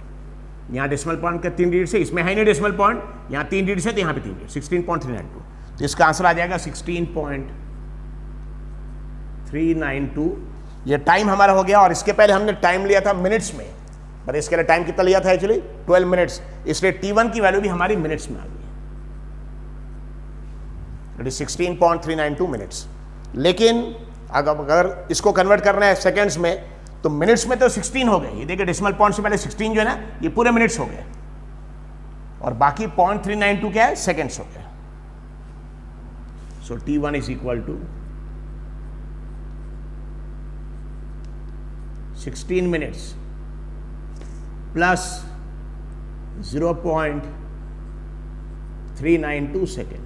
यहाँ डेसिमल पॉइंट के 3 डिजिट्स है, इसमें है नहीं डेसिमल पॉइंट, यहाँ 3 डिजिट्स है, तो यहाँ पे 3 डिजिट 16.392, तो इसका आंसर आ जाएगा 16.392। ये टाइम हमारा हो गया, और इसके पहले हमने टाइम लिया था मिनट्स में, पर इसके लिए टाइम कितना लिया था एक्चुअली 12 मिनट्स, इसलिए T1 की वैल्यू भी हमारी मिनट्स में आ गई, इट इज 16.392 मिनट्स। लेकिन अगर इसको कन्वर्ट करना है सेकेंड्स में, तो मिनट्स में तो 16 हो गए, ये देखिए डेसिमल पॉइंट से पहले 16 जो है ना, ये पूरे मिनट्स हो गए, और बाकी 0.392 क्या है, सेकेंड्स हो गए। So T1 is equal to 16 minutes plus 0.392 second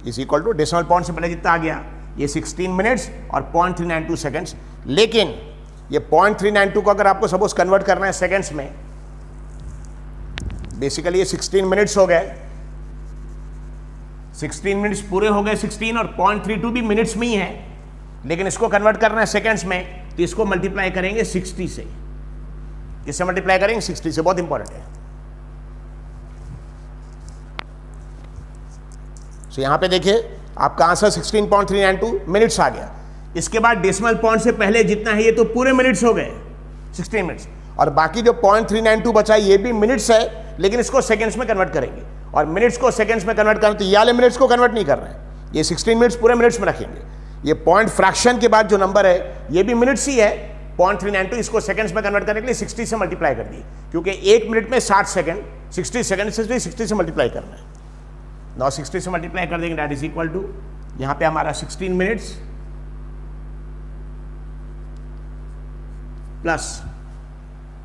is equal to, decimal point से पहले जितना आ गया ये 16 मिनट्स और 0.392 सेकेंड्स। लेकिन ये 0.392 को अगर आपको सपोज कन्वर्ट करना है सेकेंड्स में, बेसिकली ये 16 मिनट्स हो गए, 16 मिनट्स पूरे हो गए 16, और 0.32 भी मिनट्स में ही है, लेकिन इसको कन्वर्ट करना है सेकेंड्स में, तो इसको मल्टीप्लाई करेंगे 60 से, किससे मल्टीप्लाई करेंगे 60 से, बहुत इंपॉर्टेंट है। सो यहां पे देखिए आपका आंसर 16.392 मिनट्स आ गया। इसके बाद डेसिमल पॉइंट से पहले जितना है ये तो पूरे मिनट्स हो गए 16 मिनट्स, और बाकी जो 0.392 बचा ये भी मिनट्स है, लेकिन इसको सेकंड्स में कन्वर्ट करेंगे, और मिनट्स को सेकंड्स में कन्वर्ट करना, तो ये वाले मिनट्स को कन्वर्ट नहीं कर रहे हैं, ये 16 मिनट्स पूरे मिनट्स में रखेंगे। ये पॉइंट फ्रैक्शन के बाद जो नंबर है ये भी मिनट्स ही है, 0.392, इसको सेकंड्स में कन्वर्ट करने के लिए 60 से मल्टीप्लाई कर दिए, क्योंकि 1 मिनट में 60 सेकंड, 60 सेकंड से 60 से मल्टीप्लाई करना है। नौ 60 से मल्टीप्लाई कर देंगे, दैट इज इक्वल टू, यहां पे हमारा 16 मिनट्स प्लस,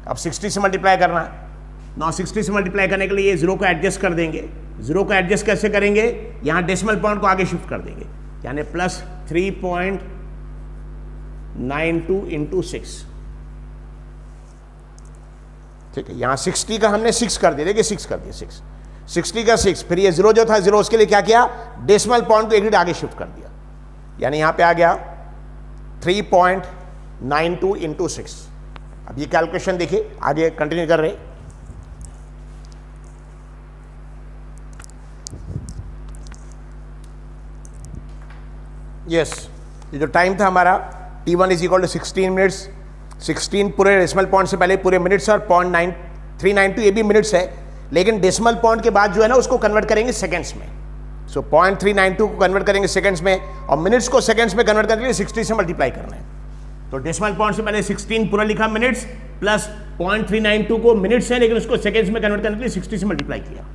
अब 60 से मल्टीप्लाई करना, 960 से मल्टीप्लाई करने के लिए ये 0 को एडजस्ट कर देंगे। 0 को एडजस्ट कैसे करेंगे, यहां डेसिमल पॉइंट को आगे शिफ्ट कर देंगे, यानी प्लस 3.92 इंटू 6, ठीक है। यहां 60 का हमने 6 कर दिया, देखिए 6 कर दिया, 60 का 6, फिर ये 0 जो था 0, उसके लिए क्या किया, डेसिमल पॉइंट को एक डिजिट आगे शिफ्ट कर दिया, यानी यहां पे आ गया 3.92 इंटू 6। अब ये कैलकुलेशन देखिए, आगे कंटिन्यू कर रहे, यस ये जो टाइम था हमारा T1 is equal to 16 minutes, 16 पूरे डेसिमल पॉइंट से पहले पूरे मिनट्स, और 0.392 ये भी मिनट्स है, लेकिन डेसिमल पॉइंट के बाद जो है ना उसको कन्वर्ट करेंगे सेकंड्स में। सो 0.392 को कन्वर्ट करेंगे सेकंड्स में, और मिनट्स को सेकंड्स में कन्वर्ट करने के लिए 60 से मल्टीप्लाई करना है। तो डेसिमल पॉइंट से मैंने 16 पूरा लिखा मिनट्स, प्लस 0.392 को मिनट्स है लेकिन उसको सेकंड्स में कन्वर्ट करने के लिए 60 से मल्टीप्लाई किया।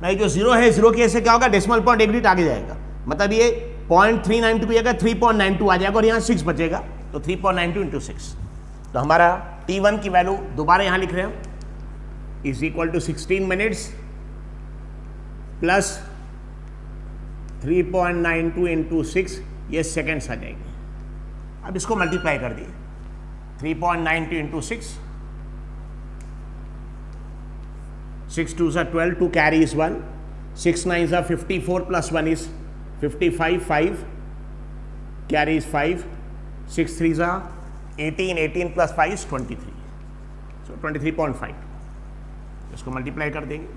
नहीं, जो जीरो है, जीरो की ऐसे क्या होगा, डेसिमल पॉइंट एक डिजिट आगे जाएगा, मतलब ये 0.392 की जगह 3.92 आ जाएगा और यहाँ 6 बचेगा, तो 3.92 इंटू 6। तो हमारा T1 की वैल्यू दोबारा यहाँ लिख रहे हैं, is equal to 16 minutes plus 3.92 into 6, ये सेकेंड्स आ जाएंगे। अब इसको मल्टीप्लाई कर दिए, 3.92 into 6, 6 2s are 12, 2 carry is 1, 6 9s are 54 plus 1 is 55, 5 carry is 5, 6 3s are 18, 18 plus 5 is 23, so 23.5। इसको मल्टीप्लाई कर देंगे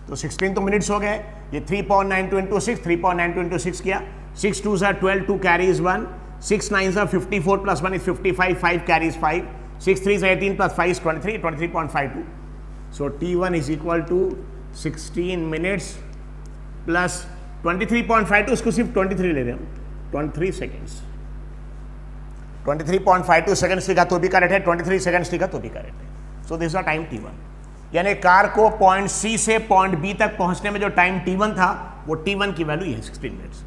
तो 16 तो मिनट्स हो गए, ये 3.92 इंटू 6, 3.92 इंटू 6 किया, 6 2s are 12, 2 carry is 1, 6 9s are 54 plus 1 is 55, 5 carry is 5, 6 3s are 18 plus 5 is 23, 23.52। So T1 is equal to 16 minutes plus 23.52, उसको सिर्फ 23 ले रहे हम, 23 सेकेंड्स, 23.52 सेकेंड्स लिखा तो भी करेक्ट है, 23 सेकेंड्स लिखा तो भी करेक्ट है। So this is time T1, यानी कार को पॉइंट C से पॉइंट B तक पहुंचने में जो टाइम T1 था वो T1 की वैल्यू है 16 मिनट्स।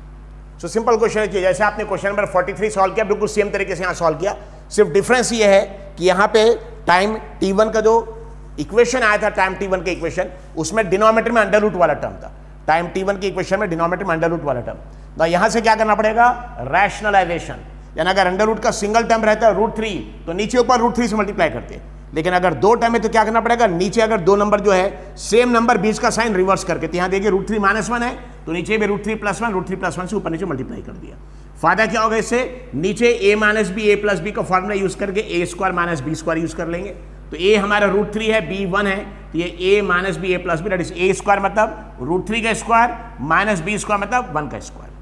सो सिंपल क्वेश्चन है, जैसे आपने क्वेश्चन नंबर 43 सॉल्व किया, बिल्कुल सेम तरीके से यहाँ सॉल्व किया, सिर्फ डिफरेंस ये है कि यहाँ पे टाइम T1 का जो इक्वेशन आया था, टाइम T1 के इक्वेशन, उसमें डिनोमिनेटर में अंडर रूट वाला टर्म था। टाइम T1 की इक्वेशन में डिनोमिनेटर में अंडर रूट वाला टर्म, तो यहाँ से क्या करना पड़ेगा, रैशनलाइजेशन, यानी अगर अंडर रूट का सिंगल टर्म रहता है √3 तो नीचे ऊपर √3 से मल्टीप्लाई करते हैं, लेकिन अगर दो टर्म है तो क्या करना पड़ेगा, नीचे अगर दो नंबर जो है सेम नंबर बीच का साइन रिवर्स करके, तो यहाँ देखिए √3 -1 है तो नीचे भी √3 + 1, √3 + 1 से ऊपर नीचे मल्टीप्लाई कर दिया। फायदा क्या होगा इससे, नीचे a - b a + b का फॉर्मूला यूज करके a² - b² यूज कर लेंगे, तो a हमारा √3 है, b 1 है, तो ये a - b a + b that is a² मतलब √3 का स्क्वायर माइनस b² मतलब 1 का स्क्वायर।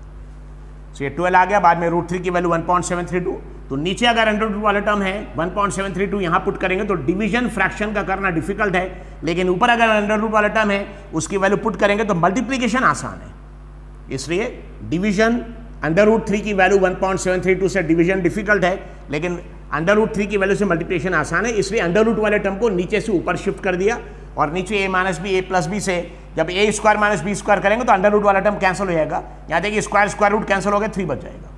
सो ये 12 आ गया, बाद में √3 की वैल्यू 1.732, तो नीचे अगर अंडर रूट वाला टर्म है 1.732 यहाँ पुट करेंगे तो डिवीजन फ्रैक्शन का करना डिफिकल्ट है, लेकिन ऊपर अगर अंडर रूट वाला टर्म है उसकी वैल्यू पुट करेंगे तो मल्टीप्लीकेशन आसान है, इसलिए डिवीजन अंडर रूट 3 की वैल्यू 1.732 से डिवीजन डिफिकल्ट है, लेकिन अंडर रूट 3 की वैल्यू से मल्टीप्लिकेशन आसान है, इसलिए अंडर रूट वाले टर्म को नीचे से ऊपर शिफ्ट कर दिया, और नीचे a - b a + b से जब a² - b² करेंगे तो अंडर रूट वाला टर्म कैंसिल हो जाएगा, यहाँ देखिए स्क्वायर रूट कैंसिल हो गया, 3 बच जाएगा,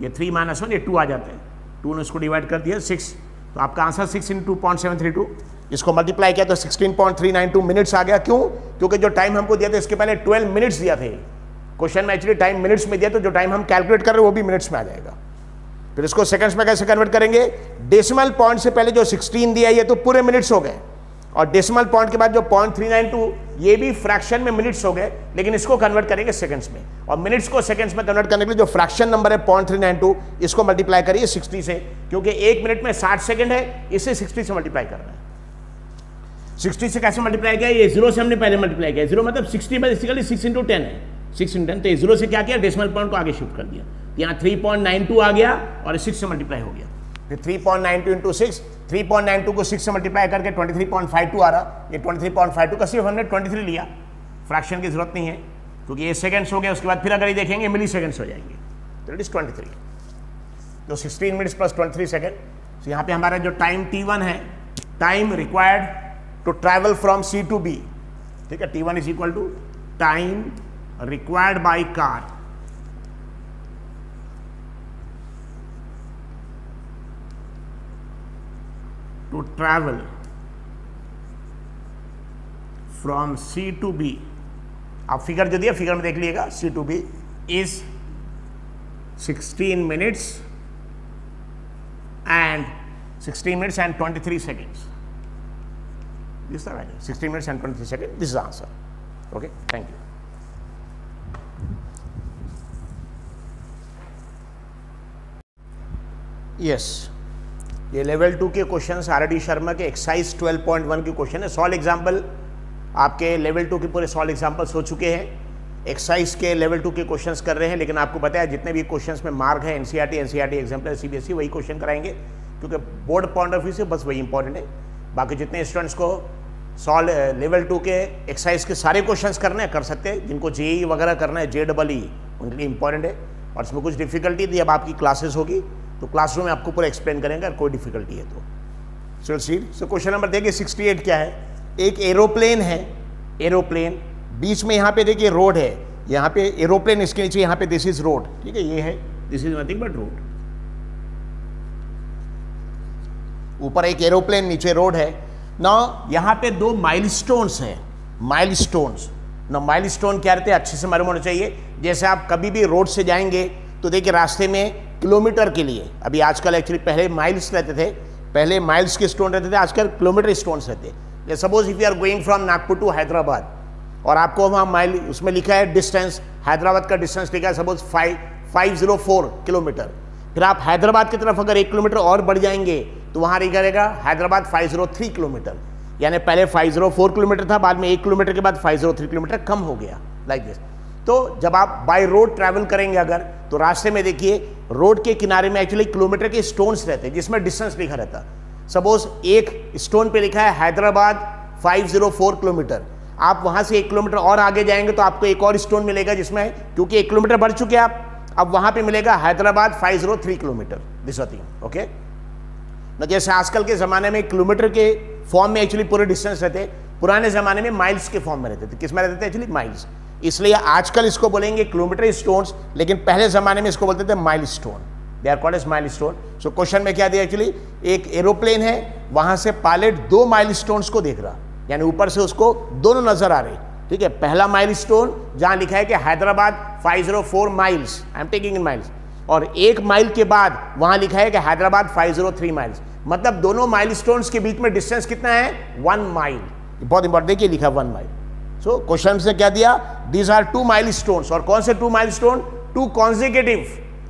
ये 3 - 1 ये 2 आ जाते हैं, 2 ने इसको डिवाइड कर दिया 6, तो आपका आंसर 6 × 2.732, इसको मल्टीप्लाई किया तो 16.392 मिनट्स आ गया। क्यों? क्योंकि जो टाइम हमको दिया था इसके पहले 12 मिनट्स दिया थे, क्वेश्चन में एक्चुअली टाइम मिनट्स में दिया, तो जो टाइम हम कैलकुलेट कर रहे हैं वो भी मिनट्स में आ जाएगा। फिर इसको सेकंड्स में कैसे कन्वर्ट करेंगे, डेसिमल पॉइंट से पहले जो 16 दिया ये तो पूरे मिनट्स हो गए, और डेसिमल पॉइंट के बाद जो 0.392 ये भी फ्रैक्शन में मिनट्स हो गए, लेकिन इसको कन्वर्ट करेंगे सेकंड्स में, और मिनट्स को सेकंड्स में कन्वर्ट करने के लिए जो फ्रैक्शन नंबर है 0.392 इसको मल्टीप्लाई करिए 60 से, क्योंकि 1 मिनट में 60 सेकंड है, इसे 60 से मल्टीप्लाई करना है। 60 से कैसे मल्टीप्लाई किया, ये 0 से हमने पहले मल्टीप्लाई किया, 0 मतलब 60 बेसिकली 6 × 10 है, 6 × 10, तो 0 से क्या किया, डेसिमल पॉइंट को आगे शिफ्ट कर दिया, यहाँ 3.92 आ गया और 6 से मल्टीप्लाई हो गया, फिर 3.92 इंटू 6, 3.92 को 6 से मल्टीप्लाई करके 23.52 आ रहा, ये 23.52 का सिर्फ हमने 23 लिया, फ्रैक्शन की जरूरत नहीं है क्योंकि ये सेकंड्स हो गया, उसके बाद फिर अगर ये देखेंगे मिली सेकंड्स हो जाएंगे, तो इट इज 23, तो 16 मिनट्स प्लस 23 सेकेंड। तो यहाँ पे हमारा जो टाइम T1 है, time required to travel from C to B, ठीक है, T1 is equal to time required by car to travel from C to B, आप फिगर जो दिया फिगर में देख लीजिएगा, C to B is 16 minutes and 23 seconds. This is the value, 16 minutes and 23 seconds. This is the answer. Okay, thank you. Yes. ये level 2 के question RD Sharma के exercise 12.1 के क्वेश्चन है। सॉल्व एग्जाम्पल आपके लेवल 2 के पूरे सॉल्व एग्जाम्पल्स हो चुके हैं, एक्सरसाइज के लेवल 2 के क्वेश्चंस कर रहे हैं, लेकिन आपको पता है जितने भी क्वेश्चंस में मार्क है NCERT एग्जाम्पल CBSE वही क्वेश्चन कराएंगे, क्योंकि बोर्ड पॉइंट ऑफ व्यू से बस वही इंपॉर्टेंट है। बाकी जितने स्टूडेंट्स को सॉल्व लेवल 2 के एक्सरसाइज के सारे क्वेश्चंस करने हैं, कर सकते हैं। जिनको जेई वगैरह करना है, JEE, उनके लिए इंपॉर्टेंट है। और इसमें कुछ डिफिकल्टी थी, अब आपकी क्लासेस होगी तो क्लासरूम में आपको पूरा एक्सप्लेन करेंगे अगर कोई डिफिकल्टी है तो। सो क्वेश्चन नंबर देखिए 68 क्या है। एक एरोप्लेन है, एरोप्लेन, बीच में यहाँ पे देखिए रोड है, यहाँ पे एरोप्लेन, इसके नीचे यहाँ पे दिस इज रोड, ठीक है, ये है, this is nothing but road. ऊपर एक एरोप्लेन, नीचे रोड है ना। यहाँ पे दो माइलस्टोन्स हैं, माइलस्टोन्स ना। माइलस्टोन क्या रहते हैं अच्छे से मालूम होना चाहिए। जैसे आप कभी भी रोड से जाएंगे तो देखिए रास्ते में किलोमीटर के लिए, अभी आजकल एक्चुअली पहले माइल्स रहते थे, पहले माइल्स के स्टोन रहते थे, आजकल किलोमीटर स्टोन्स रहते हैं। Suppose if you are going from Nagpur to Hyderabad और आपको वहाँ माइल, उसमें लिखा है डिस्टेंस, हैदराबाद का डिस्टेंस लिखा है सपोज 504 किलोमीटर। फिर आप हैदराबाद की तरफ अगर 1 किलोमीटर और बढ़ जाएंगे तो वहाँ लिखा रहेगा हैदराबाद 503 किलोमीटर, यानी पहले 504 किलोमीटर था, बाद में 1 किलोमीटर के बाद 503 किलोमीटर कम हो गया, लाइक दिस। तो जब आप बाय रोड ट्रैवल करेंगे अगर, तो रास्ते में देखिए रोड के किनारे में एक्चुअली किलोमीटर के स्टोन्स रहते हैं जिसमें डिस्टेंस लिखा रहता। सपोज एक स्टोन पे लिखा है हैदराबाद 504 किलोमीटर, आप वहां से 1 किलोमीटर और आगे जाएंगे तो आपको एक और स्टोन मिलेगा जिसमें, क्योंकि 1 किलोमीटर बढ़ चुके आप, अब वहां पे मिलेगा Hyderabad 503 kilometre, this thing, okay ना। जैसे आजकल के जमाने में किलोमीटर के फॉर्म में एक्चुअली पूरे डिस्टेंस रहते, पुराने जमाने में माइल्स के फॉर्म में रहते थे। किस में रहते थे एक्चुअली? माइल्स। इसलिए आजकल इसको बोलेंगे किलोमीटर स्टोन्स, लेकिन पहले जमाने में इसको बोलते थे mile stone, they are called as mile stone. So question में क्या दिया एक्चुअली, एक एरोप्लेन है, वहां से पायलट 2 माइल स्टोन्स को देख रहा, यानी ऊपर से उसको दोनों नजर आ रहे, ठीक है। पहला माइल स्टोन जहां लिखा है कि Hyderabad 504 miles, I am taking in miles, और 1 माइल के बाद वहां लिखा है कि हैदराबाद 503 माइल्स, मतलब दोनों माइल स्टोन्स के बीच में डिस्टेंस कितना है? 1 माइल। बहुत इंपॉर्टेंट, देखिए लिखा 1 माइल। सो क्वेश्चन से क्या दिया, दीज आर 2 माइल स्टोन्स, और कौन से 2 माइल स्टोन? 2 कॉन्सेक्यूटिव,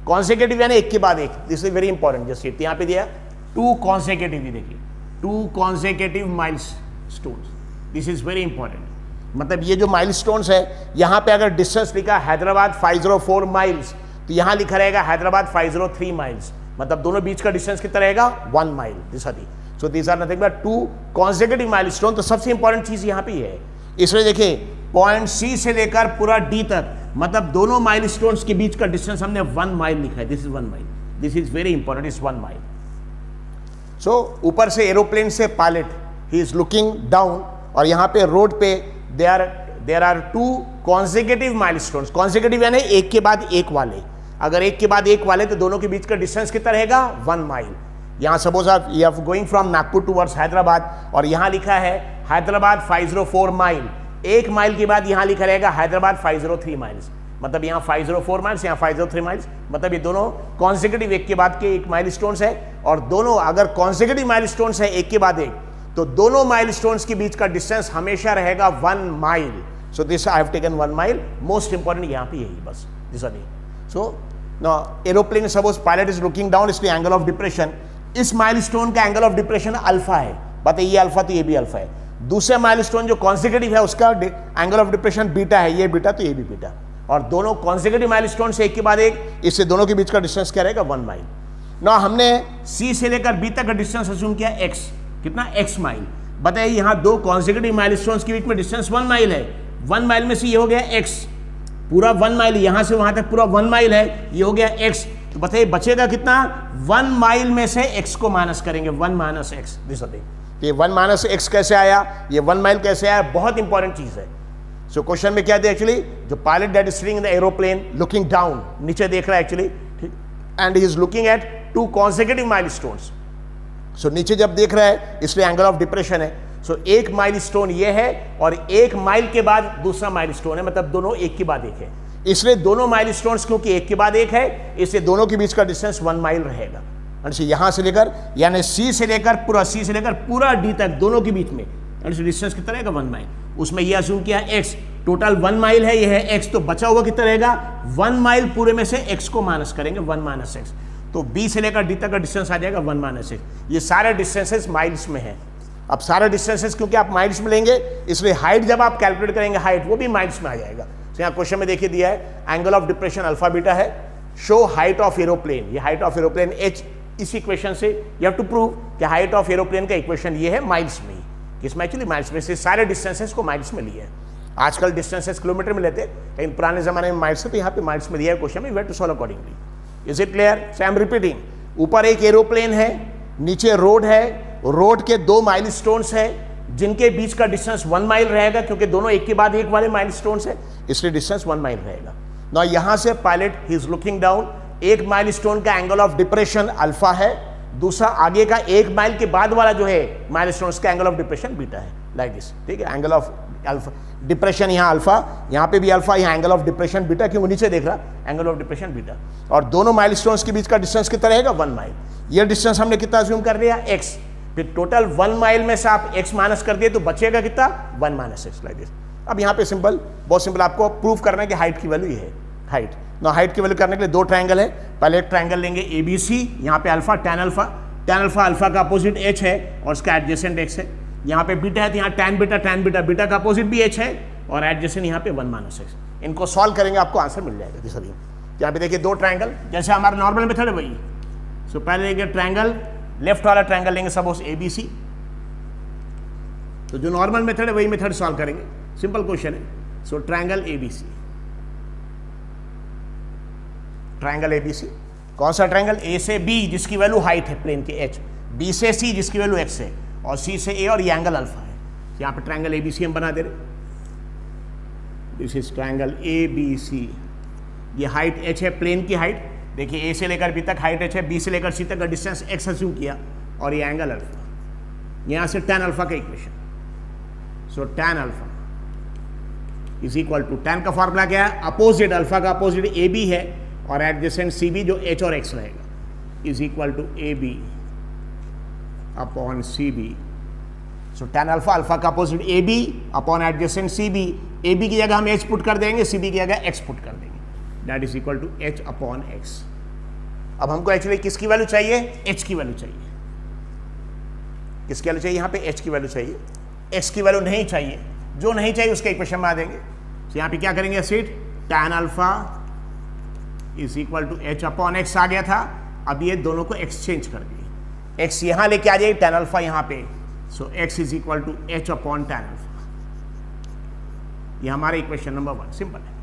कॉन्सेक्यूटिव यानी एक के बाद एक, this is very important, just यहाँ पे दिया 2 कॉन्सेक्यूटिव, देखिए 2 consecutive mile stones, this is very important. मतलब ये जो माइल स्टोन्स है, यहाँ पे अगर डिस्टेंस लिखा हैदराबाद 504 माइल्स, तो यहाँ लिखा रहेगा हैदराबाद 503 माइल्स, मतलब दोनों बीच का डिस्टेंस कितना रहेगा? 1 mile, this are the. So this are nothing but 2 consecutive milestone. तो सबसे इंपॉर्टेंट चीज यहाँ पे है, इसलिए देखिए पॉइंट सी से लेकर पूरा डी तक, मतलब दोनों माइलस्टोन्स के बीच का डिस्टेंस हमने 1 माइल लिखा है, this is 1 mile, this is very important, is 1 mile. So ऊपर से एरोप्लेन से pilot, he is looking down, और यहाँ पे रोड पे there are 2 consecutive milestones, consecutive यानी एक के बाद एक वाले, अगर एक के बाद एक वाले तो दोनों के बीच का डिस्टेंस कितना रहेगा? 1 माइल। यहाँ सपोज आप you are going from Nagpur towards Hyderabad, और यहाँ लिखा है हैदराबाद 504 माइल, 1 माइल के बाद यहाँ लिखा रहेगा हैदराबाद 503 माइल्स, मतलब यहाँ 504 माइल्स, यहाँ 503 माइल्स, मतलब ये दोनों कॉन्सेक्यूटिव एक के बाद के एक माइलस्टोन्स है, और दोनों अगर कॉन्सेक्यूटिव माइलस्टोन्स है एक के बाद एक, तो दोनों माइलस्टोन्स के बीच का डिस्टेंस हमेशा रहेगा 1 mile. So this I have taken 1 mile, most important यहाँ पे यही बस, this are the. So aeroplane suppose pilot is looking down, इसलिए एंगल ऑफ डिप्रेशन, इस माइलस्टोन का एंगल ऑफ डिप्रेशन अल्फा है, बताइए ये अल्फा तो ये भी अल्फा है। दूसरे माइलस्टोन जो कॉन्सेक्यूटिव है उसका एंगल ऑफ डिप्रेशन बीटा है, ये बीटा तो ये भी बीटा, और दोनों कॉन्सेक्यूटिव माइलस्टोन से एक के बाद एक, इससे दोनों के बीच का डिस्टेंस क्या रहेगा? 1 माइल। ना हमने सी से लेकर बी तक का डिस्टेंस अज्यूम किया x, कितना? x mile. बताइए यहाँ 2 कॉन्सेक्यूटिव माइलस्टोन्स के बीच में डिस्टेंस 1 माइल है, 1 माइल में से ये हो गया x, पूरा 1 माइल, यहां से वहां तक पूरा 1 माइल है, ये हो गया x, तो बताइए बचेगा कितना? 1 माइल में से x को माइनस करेंगे, 1 माइनस x, दिस होती। ये 1 माइनस x कैसे आया, ये 1 माइल कैसे आया, बहुत इंपॉर्टेंट चीज है। सो क्वेश्चन में क्या दिया एक्चुअली, जो pilot that is sitting in the aeroplane looking down, नीचे देख रहा है एक्चुअली, ठीक, and he is looking at 2 consecutive milestones. So नीचे जब देख रहा है इसलिए एंगल ऑफ डिप्रेशन है। सो 1 माइलस्टोन ये है, और 1 माइल के बाद दूसरा माइलस्टोन है, मतलब दोनों एक के बाद एक है, इसलिए दोनों माइलस्टोन्स क्योंकि एक के बाद एक है, इसलिए दोनों के बीच का डिस्टेंस 1 माइल रहेगा। यहां से लेकर, यानी सी से लेकर पूरा डी तक, दोनों के बीच में डिस्टेंस कितना रहेगा? 1 माइल। उसमें यह अज्यूम किया x, टोटल 1 माइल है, यह है x, तो बचा हुआ कितना रहेगा? 1 माइल पूरे में से x को माइनस करेंगे, 1 माइनस x, तो b से लेकर d तक का डिस्टेंस आ जाएगा 1 माइनस x। ये सारे डिस्टेंसेस माइल्स में है। अब सारे डिस्टेंसेस क्योंकि आप माइल्स में लेंगे, इसलिए हाइट जब आप कैलकुलेट करेंगे हाइट, वो भी माइल्स में आ जाएगा। तो यहाँ क्वेश्चन में देखिए दिया है angle of depression alpha beta है, शो हाइट ऑफ एरोप्लेन, ये हाइट ऑफ एरोप्लेन h, इस इक्वेशन से यू हैव टू प्रूव कि हाइट ऑफ एरोप्लेन का इक्वेशन ये है माइल्स में ही, किसमें एक्चुअली माइल्स में से सारे डिस्टेंसेस को माइल्स में लिए हैं। आजकल डिस्टेंसेस किलोमीटर में लेते हैं, लेकिन पुराने जमाने में माइल्स है, तो यहाँ पे माइल्स में दिया है क्वेश्चन में, we have to solve accordingly. Is it clear? So I am repeating, ऊपर एक एरोप्लेन है, नीचे रोड है, रोड के 2 माइलस्टोन्स है जिनके बीच का डिस्टेंस 1 माइल रहेगा, क्योंकि दोनों एक के बाद एक वाले माइलस्टोन्स है, इसलिए डिस्टेंस 1 माइल रहेगा। ना यहां से pilot he is looking down, एक माइलस्टोन का एंगल ऑफ डिप्रेशन अल्फा है, दूसरा आगे का 1 माइल के बाद वाला जो है माइलस्टोन का एंगल ऑफ डिप्रेशन बीटा है, लाइक दिस। ठीक है, एंगल ऑफ अल्फा डिप्रेशन यहाँ अल्फा, यहाँ पे भी अल्फा, यहाँ एंगल ऑफ डिप्रेशन बीटा, क्योंकि नीचे देख रहा एंगल ऑफ डिप्रेशन बीटा, और दोनों माइलस्टोन्स के बीच का डिस्टेंस कितना रहेगा? 1 माइल। ये डिस्टेंस हमने कितना अज्यूम कर लिया? x। फिर टोटल 1 माइल में से आप x माइनस कर दिए तो बचेगा कितना? 1 माइनस x, लाइक दिस। अब यहाँ पे सिंपल, बहुत सिंपल, आपको प्रूव करना है कि हाइट की वैल्यू ये है, हाइट ना। हाइट की वैल्यू करने के लिए 2 ट्रायंगल है, पहले एक ट्रायंगल लेंगे ABC, यहाँ पे अल्फा, टैन अल्फा, अल्फा का अपोजिट h है और इसका एडजेसेंट x है, यहाँ पे बीटा है तो यहाँ टैन बीटा, बीटा का अपोजिट भी h है और एडजेसेंट यहाँ पे 1 माइनस x। इनको सॉल्व करेंगे आपको आंसर मिल जाएगा। जैसे यहाँ पे देखिए 2 ट्रायंगल, जैसे हमारा नॉर्मल मेथड है वही। सो पहले लेंगे ट्रायंगल, लेफ्ट वाला ट्रायंगल लेंगे सपोज ABC, तो जो नॉर्मल मेथड है वही मेथड सॉल्व करेंगे, सिंपल क्वेश्चन है। सो ट्रायंगल ABC, ट्रायंगल ABC, कौन सा ट्रायंगल? A से B जिसकी वैल्यू हाइट है प्लेन के h, B से C जिसकी वैल्यू x है, और C से A और ये एंगल अल्फा है। यहाँ पे ट्रायंगल ABC हम बना दे रहे, दिस इज ट्रायंगल ABC। ये हाइट h है, प्लेन की हाइट, देखिए A से लेकर B तक हाइट h है, B से लेकर C तक का डिस्टेंस x अज्यूम किया, और ये एंगल अल्फा, यहाँ से tan अल्फा का equation. So tan alpha is equal to, tan का फॉर्मूला क्या है? अपोजिट, अल्फा का अपोजिट AB है और एडजेसेंट CB जो h और x रहेगा, is equal to AB upon CB। So tan alpha, alpha का opposite AB upon adjacent CB, AB की जगह हम h पुट कर देंगे, CB की जगह x पुट कर देंगे, that is equal to h upon x। अब हमको एक्चुअली किसकी वैल्यू चाहिए? h की वैल्यू चाहिए। किसकी वैल्यू चाहिए? यहाँ पे h की वैल्यू चाहिए, x की वैल्यू नहीं चाहिए, जो नहीं चाहिए उसके इक्वेशन में आ देंगे। तो यहाँ पे क्या करेंगे? सीट tan alpha is equal to h upon x आ गया था, अब ये दोनों को एक्सचेंज कर दिए, x यहाँ लेके आ जाएगी, tan अल्फा यहाँ पे, so x is equal to h upon tan alpha. ये हमारा इक्वेशन नंबर 1, सिंपल है।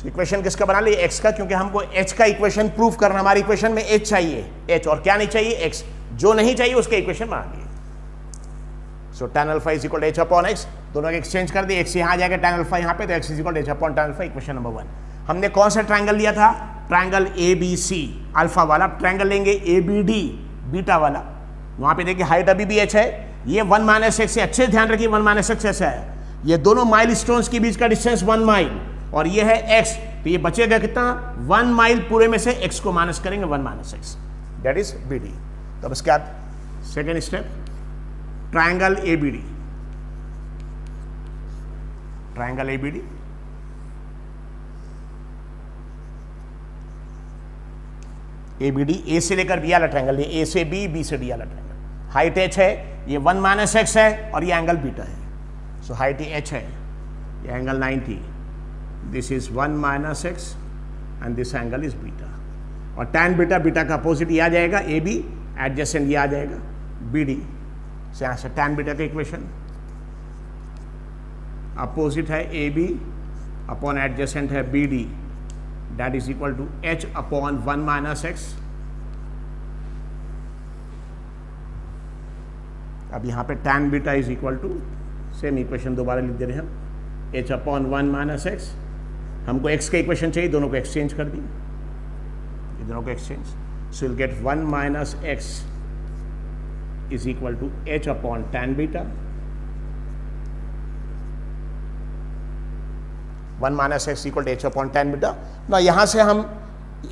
इक्वेशन किसका बना लिए? x का, क्योंकि हमको h का इक्वेशन प्रूफ करना, हमारी इक्वेशन में h चाहिए, h, और क्या नहीं चाहिए? x। जो नहीं चाहिए उसके इक्वेशन बना दिए। So tan alpha is equal to h upon x, दोनों को एक्सचेंज कर दिए, x यहाँ आ जाएगा, tan अल्फा यहाँ पे, तो x is equal to h upon tan alpha, equation number 1। हमने कौन सा ट्रायंगल लिया था? ट्रायंगल ABC अल्फा वाला। ट्रायंगल लेंगे ABD बीटा वाला, वहां पे देखिए हाइट अभी भी h है, ये 1 माइनस x है, अच्छे ध्यान रखिए 1 माइनस x ऐसा है, ये दोनों माइलस्टोन्स के बीच का डिस्टेंस 1 माइल, और ये है x, तो ये बचेगा कितना? 1 माइल पूरे में से x को माइनस करेंगे, 1 minus x, that is BD। तो अब इसके बाद second step, triangle ABD, triangle ABD, ABD, A से लेकर B वाला ट्रायंगल, A से B, B से D वाला ट्रायंगल, हाइट h है, ये 1 माइनस x है और ये एंगल बीटा है, सो हाइट h है, ये angle 90, this is 1 minus x and this angle is beta, और tan बीटा, बीटा का अपोजिट ये आ जाएगा AB, एडजेसेंट ये आ जाएगा BD, से यहाँ से tan बीटा का इक्वेशन, अपोजिट है AB अपॉन एडजेसेंट है BD, that is equal to h upon 1 minus x। अब यहाँ पे tan beta is equal to, same equation दोबारा लिख दे रहे हैं हम, h अपॉन 1 माइनस x, हमको x का इक्वेशन चाहिए, दोनों को एक्सचेंज कर दिए, दोनों को exchange, so will get 1 minus x is equal to h upon tan beta, 1 minus X equal to h upon tan beta. ना यहाँ से हम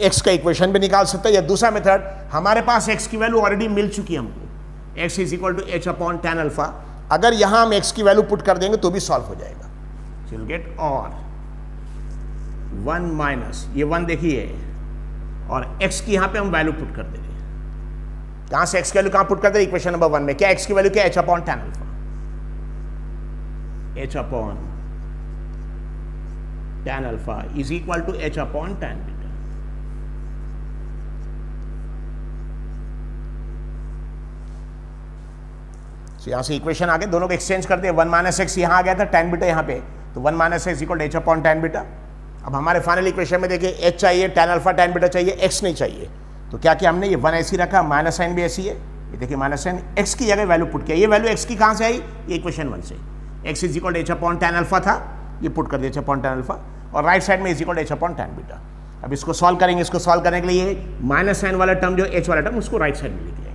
x का इक्वेशन भी निकाल सकते हैं, या दूसरा मेथड, हमारे पास x की वैल्यू ऑलरेडी मिल चुकी है हमको, x is equal to h upon tan alpha, अगर यहाँ हम x की वैल्यू पुट कर देंगे तो भी सॉल्व हो जाएगा, विल गेट और 1 माइनस, ये 1 देखिए, और x की यहाँ पे हम वैल्यू पुट कर दे रहे हैं, कहाँ से x की वैल्यू कहाँ पुट कर दे? इक्वेशन नंबर 1 में, क्या x की वैल्यू क्या? h upon tan alpha, h upon tan alpha is equal to h upon tan beta. यहाँ से इक्वेशन आ गए, दोनों को एक्सचेंज करते हैं, 1 माइनस एक्स यहाँ आ गया था, tan बीटा यहाँ पे, तो 1 minus X equal H upon tan beta. अब हमारे फाइनल इक्वेशन में देखिए एच चाहिए, tan अल्फा tan बीटा चाहिए, एक्स नहीं चाहिए, तो क्या किया हमने, ये 1 ऐसी रखा, माइनस साइन भी ऐसी है, ये देखिए माइनस साइन, एक्स की जगह वैल्यू पुट किया, ये वैल्यू एक्स की कहाँ से आई, ये इक्वेशन 1 से, x is equal H upon tan alpha था, ये पुट कर दिया एच अपॉन tan अल्फा, और राइट साइड में is equal H upon tan beta. अब इसको सॉल्व करेंगे, इसको सॉल्व करने के लिए माइनस साइन वाला टर्म जो एच वाला टर्म उसको राइट साइड में लेके आएंगे।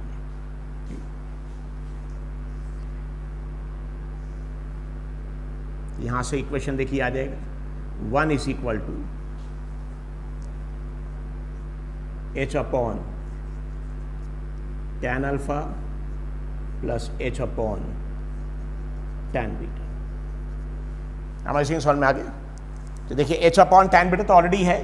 यहां से इक्वेशन देखिए आ जाएगा, 1 is equal to H upon tan alpha plus H upon tan beta. हमारे सिंह सॉल्व में आ गया। तो देखिए एच अपॉन tan बीटा तो ऑलरेडी है,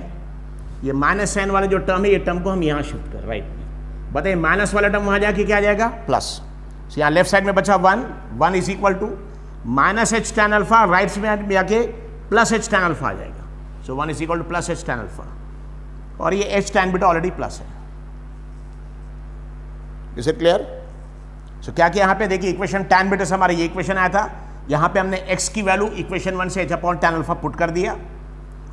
ये माइनस साइन वाला जो टर्म है ये टर्म को हम यहाँ शिफ्ट कर राइट में, बताइए माइनस वाला टर्म वहाँ जाके क्या आ जाएगा, प्लस। तो यहाँ लेफ्ट साइड में बचा 1 is equal to minus H tan alpha, right में जाके प्लस एच tan अल्फा आ जाएगा। So 1 is equal to plus H tan alpha, और ये H tan beta already plus है। Is it clear? सो क्या किया यहाँ पे देखिए, इक्वेशन tan बीटा से हमारा ये इक्वेशन आया था, यहाँ पे हमने x की वैल्यू इक्वेशन 1 से H upon tan alpha put कर दिया,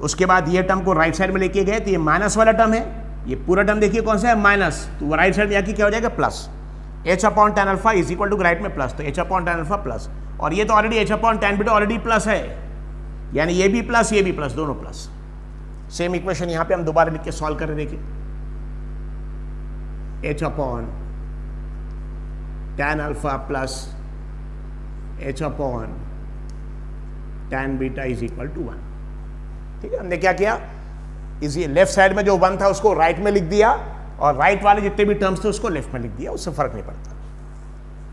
उसके बाद ये टर्म को राइट साइड में लेके गए, तो ये माइनस वाला टर्म है, ये पूरा टर्म देखिए कौन सा है, माइनस, तो वो राइट साइड में आके क्या हो जाएगा, plus, H upon tan alpha is equal to right में प्लस, तो H upon tan alpha plus, और ये तो already H upon tan beta already plus है, यानी ये भी प्लस ये भी प्लस, दोनों प्लस। सेम इक्वेशन यहाँ पे हम दोबारा लिख के सॉल्व कर देखिए, H upon tan alpha plus H upon tan beta is equal to 1। ठीक है, हमने क्या किया, इसी लेफ्ट साइड में जो 1 था उसको राइट में लिख दिया, और राइट वाले जितने भी टर्म्स थे उसको लेफ्ट में लिख दिया, उससे फर्क नहीं पड़ता।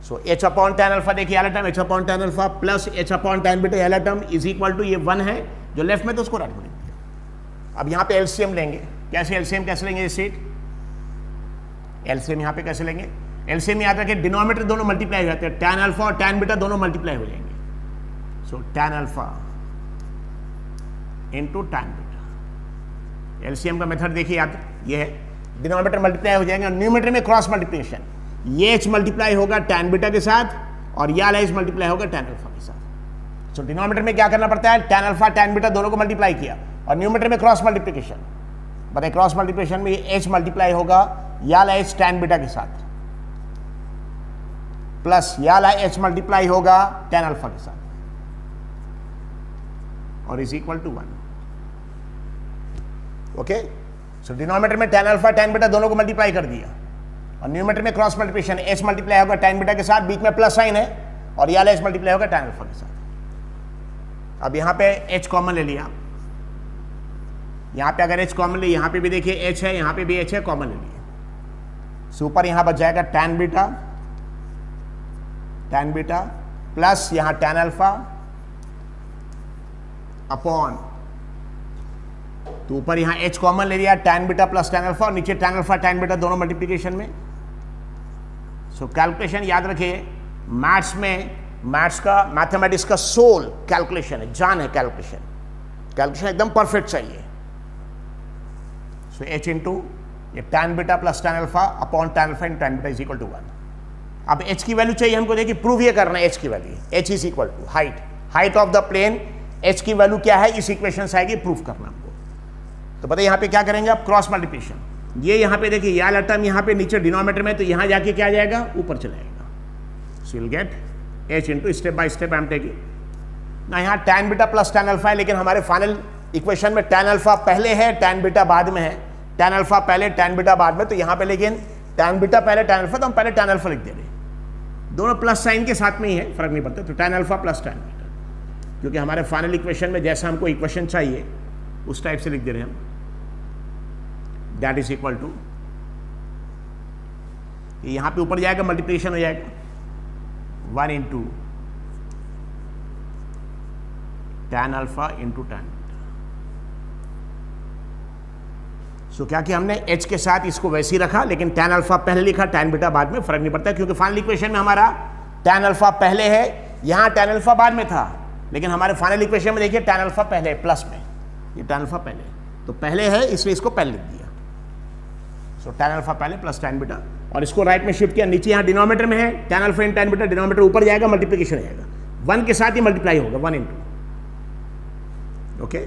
So H upon tan alpha देखिए वाला term H upon tan alpha plus H upon tan beta वाला टर्म इज इक्वल टू ये 1 है जो लेफ्ट में, तो उसको राइट में लिख दिया। अब यहाँ पे एलसीएम लेंगे, कैसे एलसीएम कैसे लेंगे, सीट एलसीएम यहाँ पे कैसे लेंगे, एलसीएम याद रखिए डिनोमिनेटर दोनों मल्टीप्लाई हो जाते हैं, tan अल्फा और tan बीटा दोनों मल्टीप्लाई हो जाएंगे। सो tan alpha into tan beta, LCM का मेथड देखिए याद, ये है डिनोमिनेटर मल्टीप्लाई हो जाएंगे और न्यूमरेटर में क्रॉस मल्टीप्लिकेशन, ये h मल्टीप्लाई होगा tan बीटा के साथ और ये वाला h मल्टीप्लाई होगा tan अल्फा के साथ। सो डिनोमिनेटर में क्या करना पड़ता है, tan अल्फा tan बीटा दोनों को मल्टीप्लाई किया, और न्यूमरेटर में क्रॉस मल्टीप्लिकेशन, बताइए क्रॉस मल्टीप्लिकेशन में ये h मल्टीप्लाई होगा या वाला h tan बीटा के साथ, प्लस या वाला h मल्टीप्लाई होगा tan अल्फा के साथ, और is equal to 1। Okay, so denominator में tan अल्फा tan बीटा दोनों को मल्टीप्लाई कर दिया, और न्यूमरेटर में क्रॉस मल्टीप्लिकेशन, h मल्टीप्लाई होगा tan बीटा के साथ, बीच में प्लस साइन है, और यह h मल्टीप्लाई होगा tan अल्फा के साथ। अब यहाँ पे h कॉमन ले लिया, यहाँ पे अगर h कॉमन ले, यहाँ पे भी देखिए h है, यहाँ पे भी h है, कॉमन ले लिया, सो ऊपर यहाँ बच जाएगा tan बीटा प्लस यहाँ tan अल्फा अपॉन, तो ऊपर यहां h कॉमन ले लिया, tan beta plus tan alpha, और नीचे tan अल्फा tan बीटा दोनों मल्टीप्लिकेशन में। सो कैलकुलेशन याद रखिए, मैथ्स में, मैथ्स का, मैथमेटिक्स का सोल कैलकुलेशन है, जान है कैलकुलेशन, कैलकुलेशन एकदम परफेक्ट चाहिए। सो h इंटू ये tan beta plus tan alpha upon tan alpha in tan beta is equal to 1। अब h की वैल्यू चाहिए हमको, देखिए प्रूव ये करना है, h की value, h is equal to height of the plane, h की वैल्यू क्या है इस इक्वेशन से आएगी, प्रूफ करना हमको। तो बताइए यहाँ पे क्या करेंगे आप, क्रॉस मल्टीप्लिकेशन, ये यहाँ पे देखिए या वाला टर्म यहाँ पे नीचे डिनोमिनेटर में, तो यहाँ जाके क्या आ जाएगा, ऊपर चला जाएगा। So you will get h into, step by step I am taking ना, यहाँ tan beta plus tan alpha है, लेकिन हमारे फाइनल इक्वेशन में tan अल्फा पहले है, tan बीटा बाद में है, tan अल्फा पहले tan बीटा बाद में, तो यहाँ पे लेकिन tan बीटा पहले tan अल्फा, तो हम पहले tan अल्फा लिख दे रहे, दोनों प्लस साइन के साथ में ही है, फर्क नहीं पड़ता, तो tan alpha plus tan beta, क्योंकि हमारे फाइनल इक्वेशन में जैसा हमको इक्वेशन चाहिए उस टाइप से लिख दे रहे हैं हम, दैट इज इक्वल टू, यहां पे ऊपर जाएगा मल्टीप्लिकेशन हो जाएगा 1 into tan alpha into tan beta. So क्या कि हमने h के साथ इसको वैसे ही रखा, लेकिन tan अल्फा पहले लिखा, tan बीटा बाद में, फर्क नहीं पड़ता, क्योंकि फाइनल इक्वेशन में हमारा tan अल्फा पहले है, यहां tan अल्फा बाद में था, लेकिन हमारे फाइनल इक्वेशन में देखिए tan अल्फा पहले है, प्लस में, ये tan अल्फा पहले, तो पहले है इसलिए इसको पहले लिख दिया। सो tan अल्फा पहले प्लस tan बीटा, और इसको राइट में शिफ्ट किया, नीचे यहाँ डिनोमिनेटर में है tan alpha in tan beta, denominator ऊपर जाएगा, मल्टीप्लिकेशन आएगा, 1 के साथ ही मल्टीप्लाई होगा, 1 इंटू, ओके।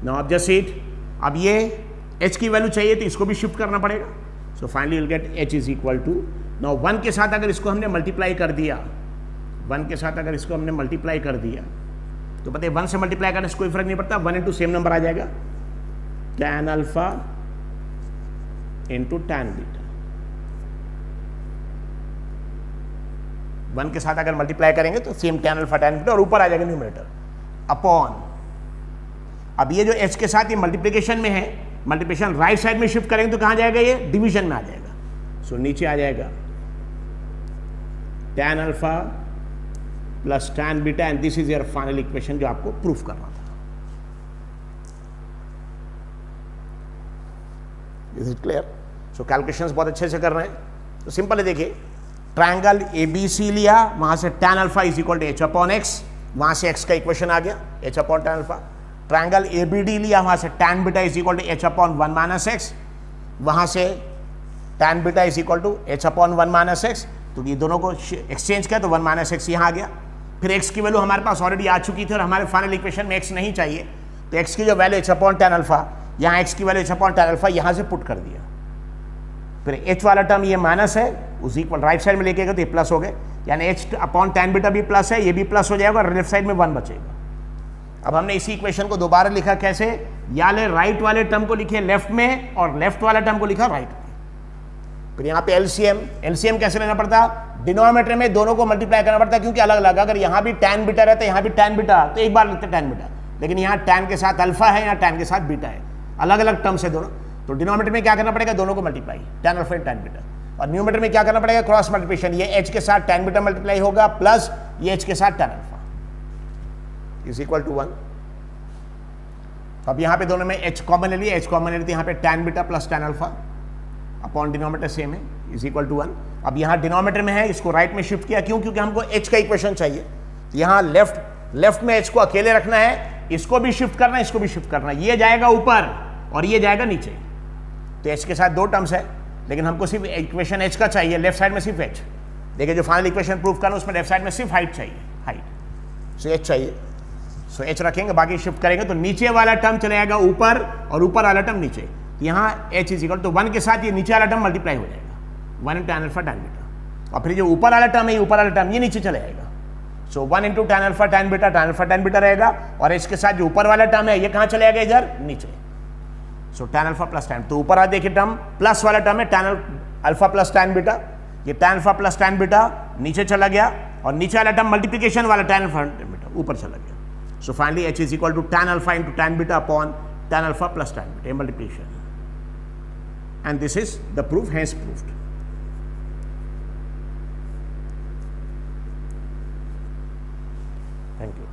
नाउ अब जस्ट इट, अब ये h की वैल्यू चाहिए तो इसको भी शिफ्ट करना पड़ेगा, so finally will get h is equal to, now 1 के साथ अगर इसको हमने मल्टीप्लाई कर दिया, 1 के साथ अगर इसको हमने मल्टीप्लाई कर दिया तो पता है 1 से मल्टीप्लाई करने से कोई फर्क नहीं पड़ता, 1 इंटू सेम नंबर आ जाएगा, tan alpha into tan beta. 1 के साथ अगर मल्टीप्लाई करेंगे तो same tan alpha tan beta, और ऊपर आ जाएगा न्यूमरेटर अपॉन, अब ये जो h के साथ ये मल्टीप्लिकेशन में है, मल्टीप्लिकेशन राइट साइड में शिफ्ट करेंगे तो कहां जाएगा, ये डिवीजन में आ जाएगा, सो नीचे आ जाएगा tan alpha plus tan beta, and this is your final equation जो आपको प्रूफ करना था। Is it clear? So calculations बहुत अच्छे से कर रहे हैं, तो सिंपल है, देखिए ट्रायंगल ABC लिया, वहां से tan alpha is equal to h upon x, वहां से x का इक्वेशन आ गया h upon tan alpha. Triangle ABD लिया, वहां से tan beta is equal to h upon 1 minus x, वहां से tan beta is equal to h upon 1 minus x, तो ये दोनों को एक्सचेंज किया तो 1 माइनस x यहाँ आ गया, फिर x की वैल्यू हमारे पास ऑलरेडी आ चुकी थी और हमारे फाइनल इक्वेशन में x नहीं चाहिए, तो x की जो value h upon tan alpha, यहाँ x की value h upon tan alpha यहाँ से पुट कर दिया, फिर h वाला टर्म ये माइनस है, उस इक्वल राइट साइड में लेके गए तो ये प्लस हो गए, यानी h अपॉन tan बीटा भी प्लस है, ये भी प्लस हो जाएगा, और लेफ्ट साइड में 1 बचेगा। अब हमने इसी इक्वेशन को दोबारा लिखा कैसे, या ले राइट वाले टर्म को लिखे लेफ्ट में और लेफ्ट वाला टर्म को लिखा राइट में, फिर यहाँ पे एलसीएम कैसे लेना पड़ता, डिनोमिनेटर में दोनों को मल्टीप्लाई करना पड़ता, क्योंकि अलग अलग, अगर यहाँ भी tan बीटा रहता है यहाँ भी tan बीटा, तो एक बार लिखते tan बीटा, लेकिन यहाँ tan के साथ अल्फा है, यहाँ tan के साथ बीटा है, अलग अलग टर्म्स है दोनों, तो डिनोमिनेटर में क्या करना पड़ेगा, दोनों को multiply tan alpha tan beta, और न्यूमरेटर में क्या करना पड़ेगा, क्रॉस मल्टीप्लिकेशन, ये h के साथ tan बीटा मल्टीप्लाई होगा प्लस ये h के साथ tan alpha is equal to 1। अब यहाँ पे दोनों में h कॉमन ले लिया, h कॉमन ले लिया, यहाँ पे tan beta plus tan alpha upon denominator same है इज इक्वल टू 1। अब यहाँ डिनोमिनेटर में है, इसको राइट में शिफ्ट किया, क्यों, क्योंकि हमको h का इक्वेशन चाहिए, तो यहाँ लेफ्ट में h को अकेले रखना है, इसको भी शिफ्ट करना है, इसको भी शिफ्ट करना है, ये जाएगा ऊपर और ये जाएगा नीचे, तो h के साथ 2 टर्म्स है, लेकिन हमको सिर्फ इक्वेशन h का चाहिए, लेफ्ट साइड में सिर्फ h, देखिए जो फाइनल इक्वेशन प्रूफ करना उसमें लेफ्ट साइड में सिर्फ हाइट चाहिए, हाइट, सो h चाहिए, सो h रखेंगे, बाकी शिफ्ट करेंगे तो नीचे वाला टर्म चले जाएगा ऊपर और ऊपर वाला टर्म नीचे, तो यहाँ h इज इक्वल तो 1 के साथ ये नीचे वाला टर्म मल्टीप्लाई हो जाएगा, 1 into tan alpha tan beta, और फिर जो ऊपर वाला टर्म है, ऊपर वाला टर्म ये नीचे चले जाएगा, so 1 into tan alpha tan beta रहेगा, और h के साथ जो ऊपर वाला टर्म है ये कहाँ चले जाएगा, इधर नीचे, so tan alpha plus tan, तो ऊपर आ देखिए टर्म प्लस वाला टर्म है tan alpha plus tan beta, ये tan alpha plus tan beta नीचे चला गया, और नीचे वाला टर्म मल्टीप्लिकेशन वाला tan अल्फा tan बीटा ऊपर चला गया, so finally h is equal to tan alpha into tan beta upon tan alpha plus tan beta, multiplication, and this is the proof, hence proved. Thank you.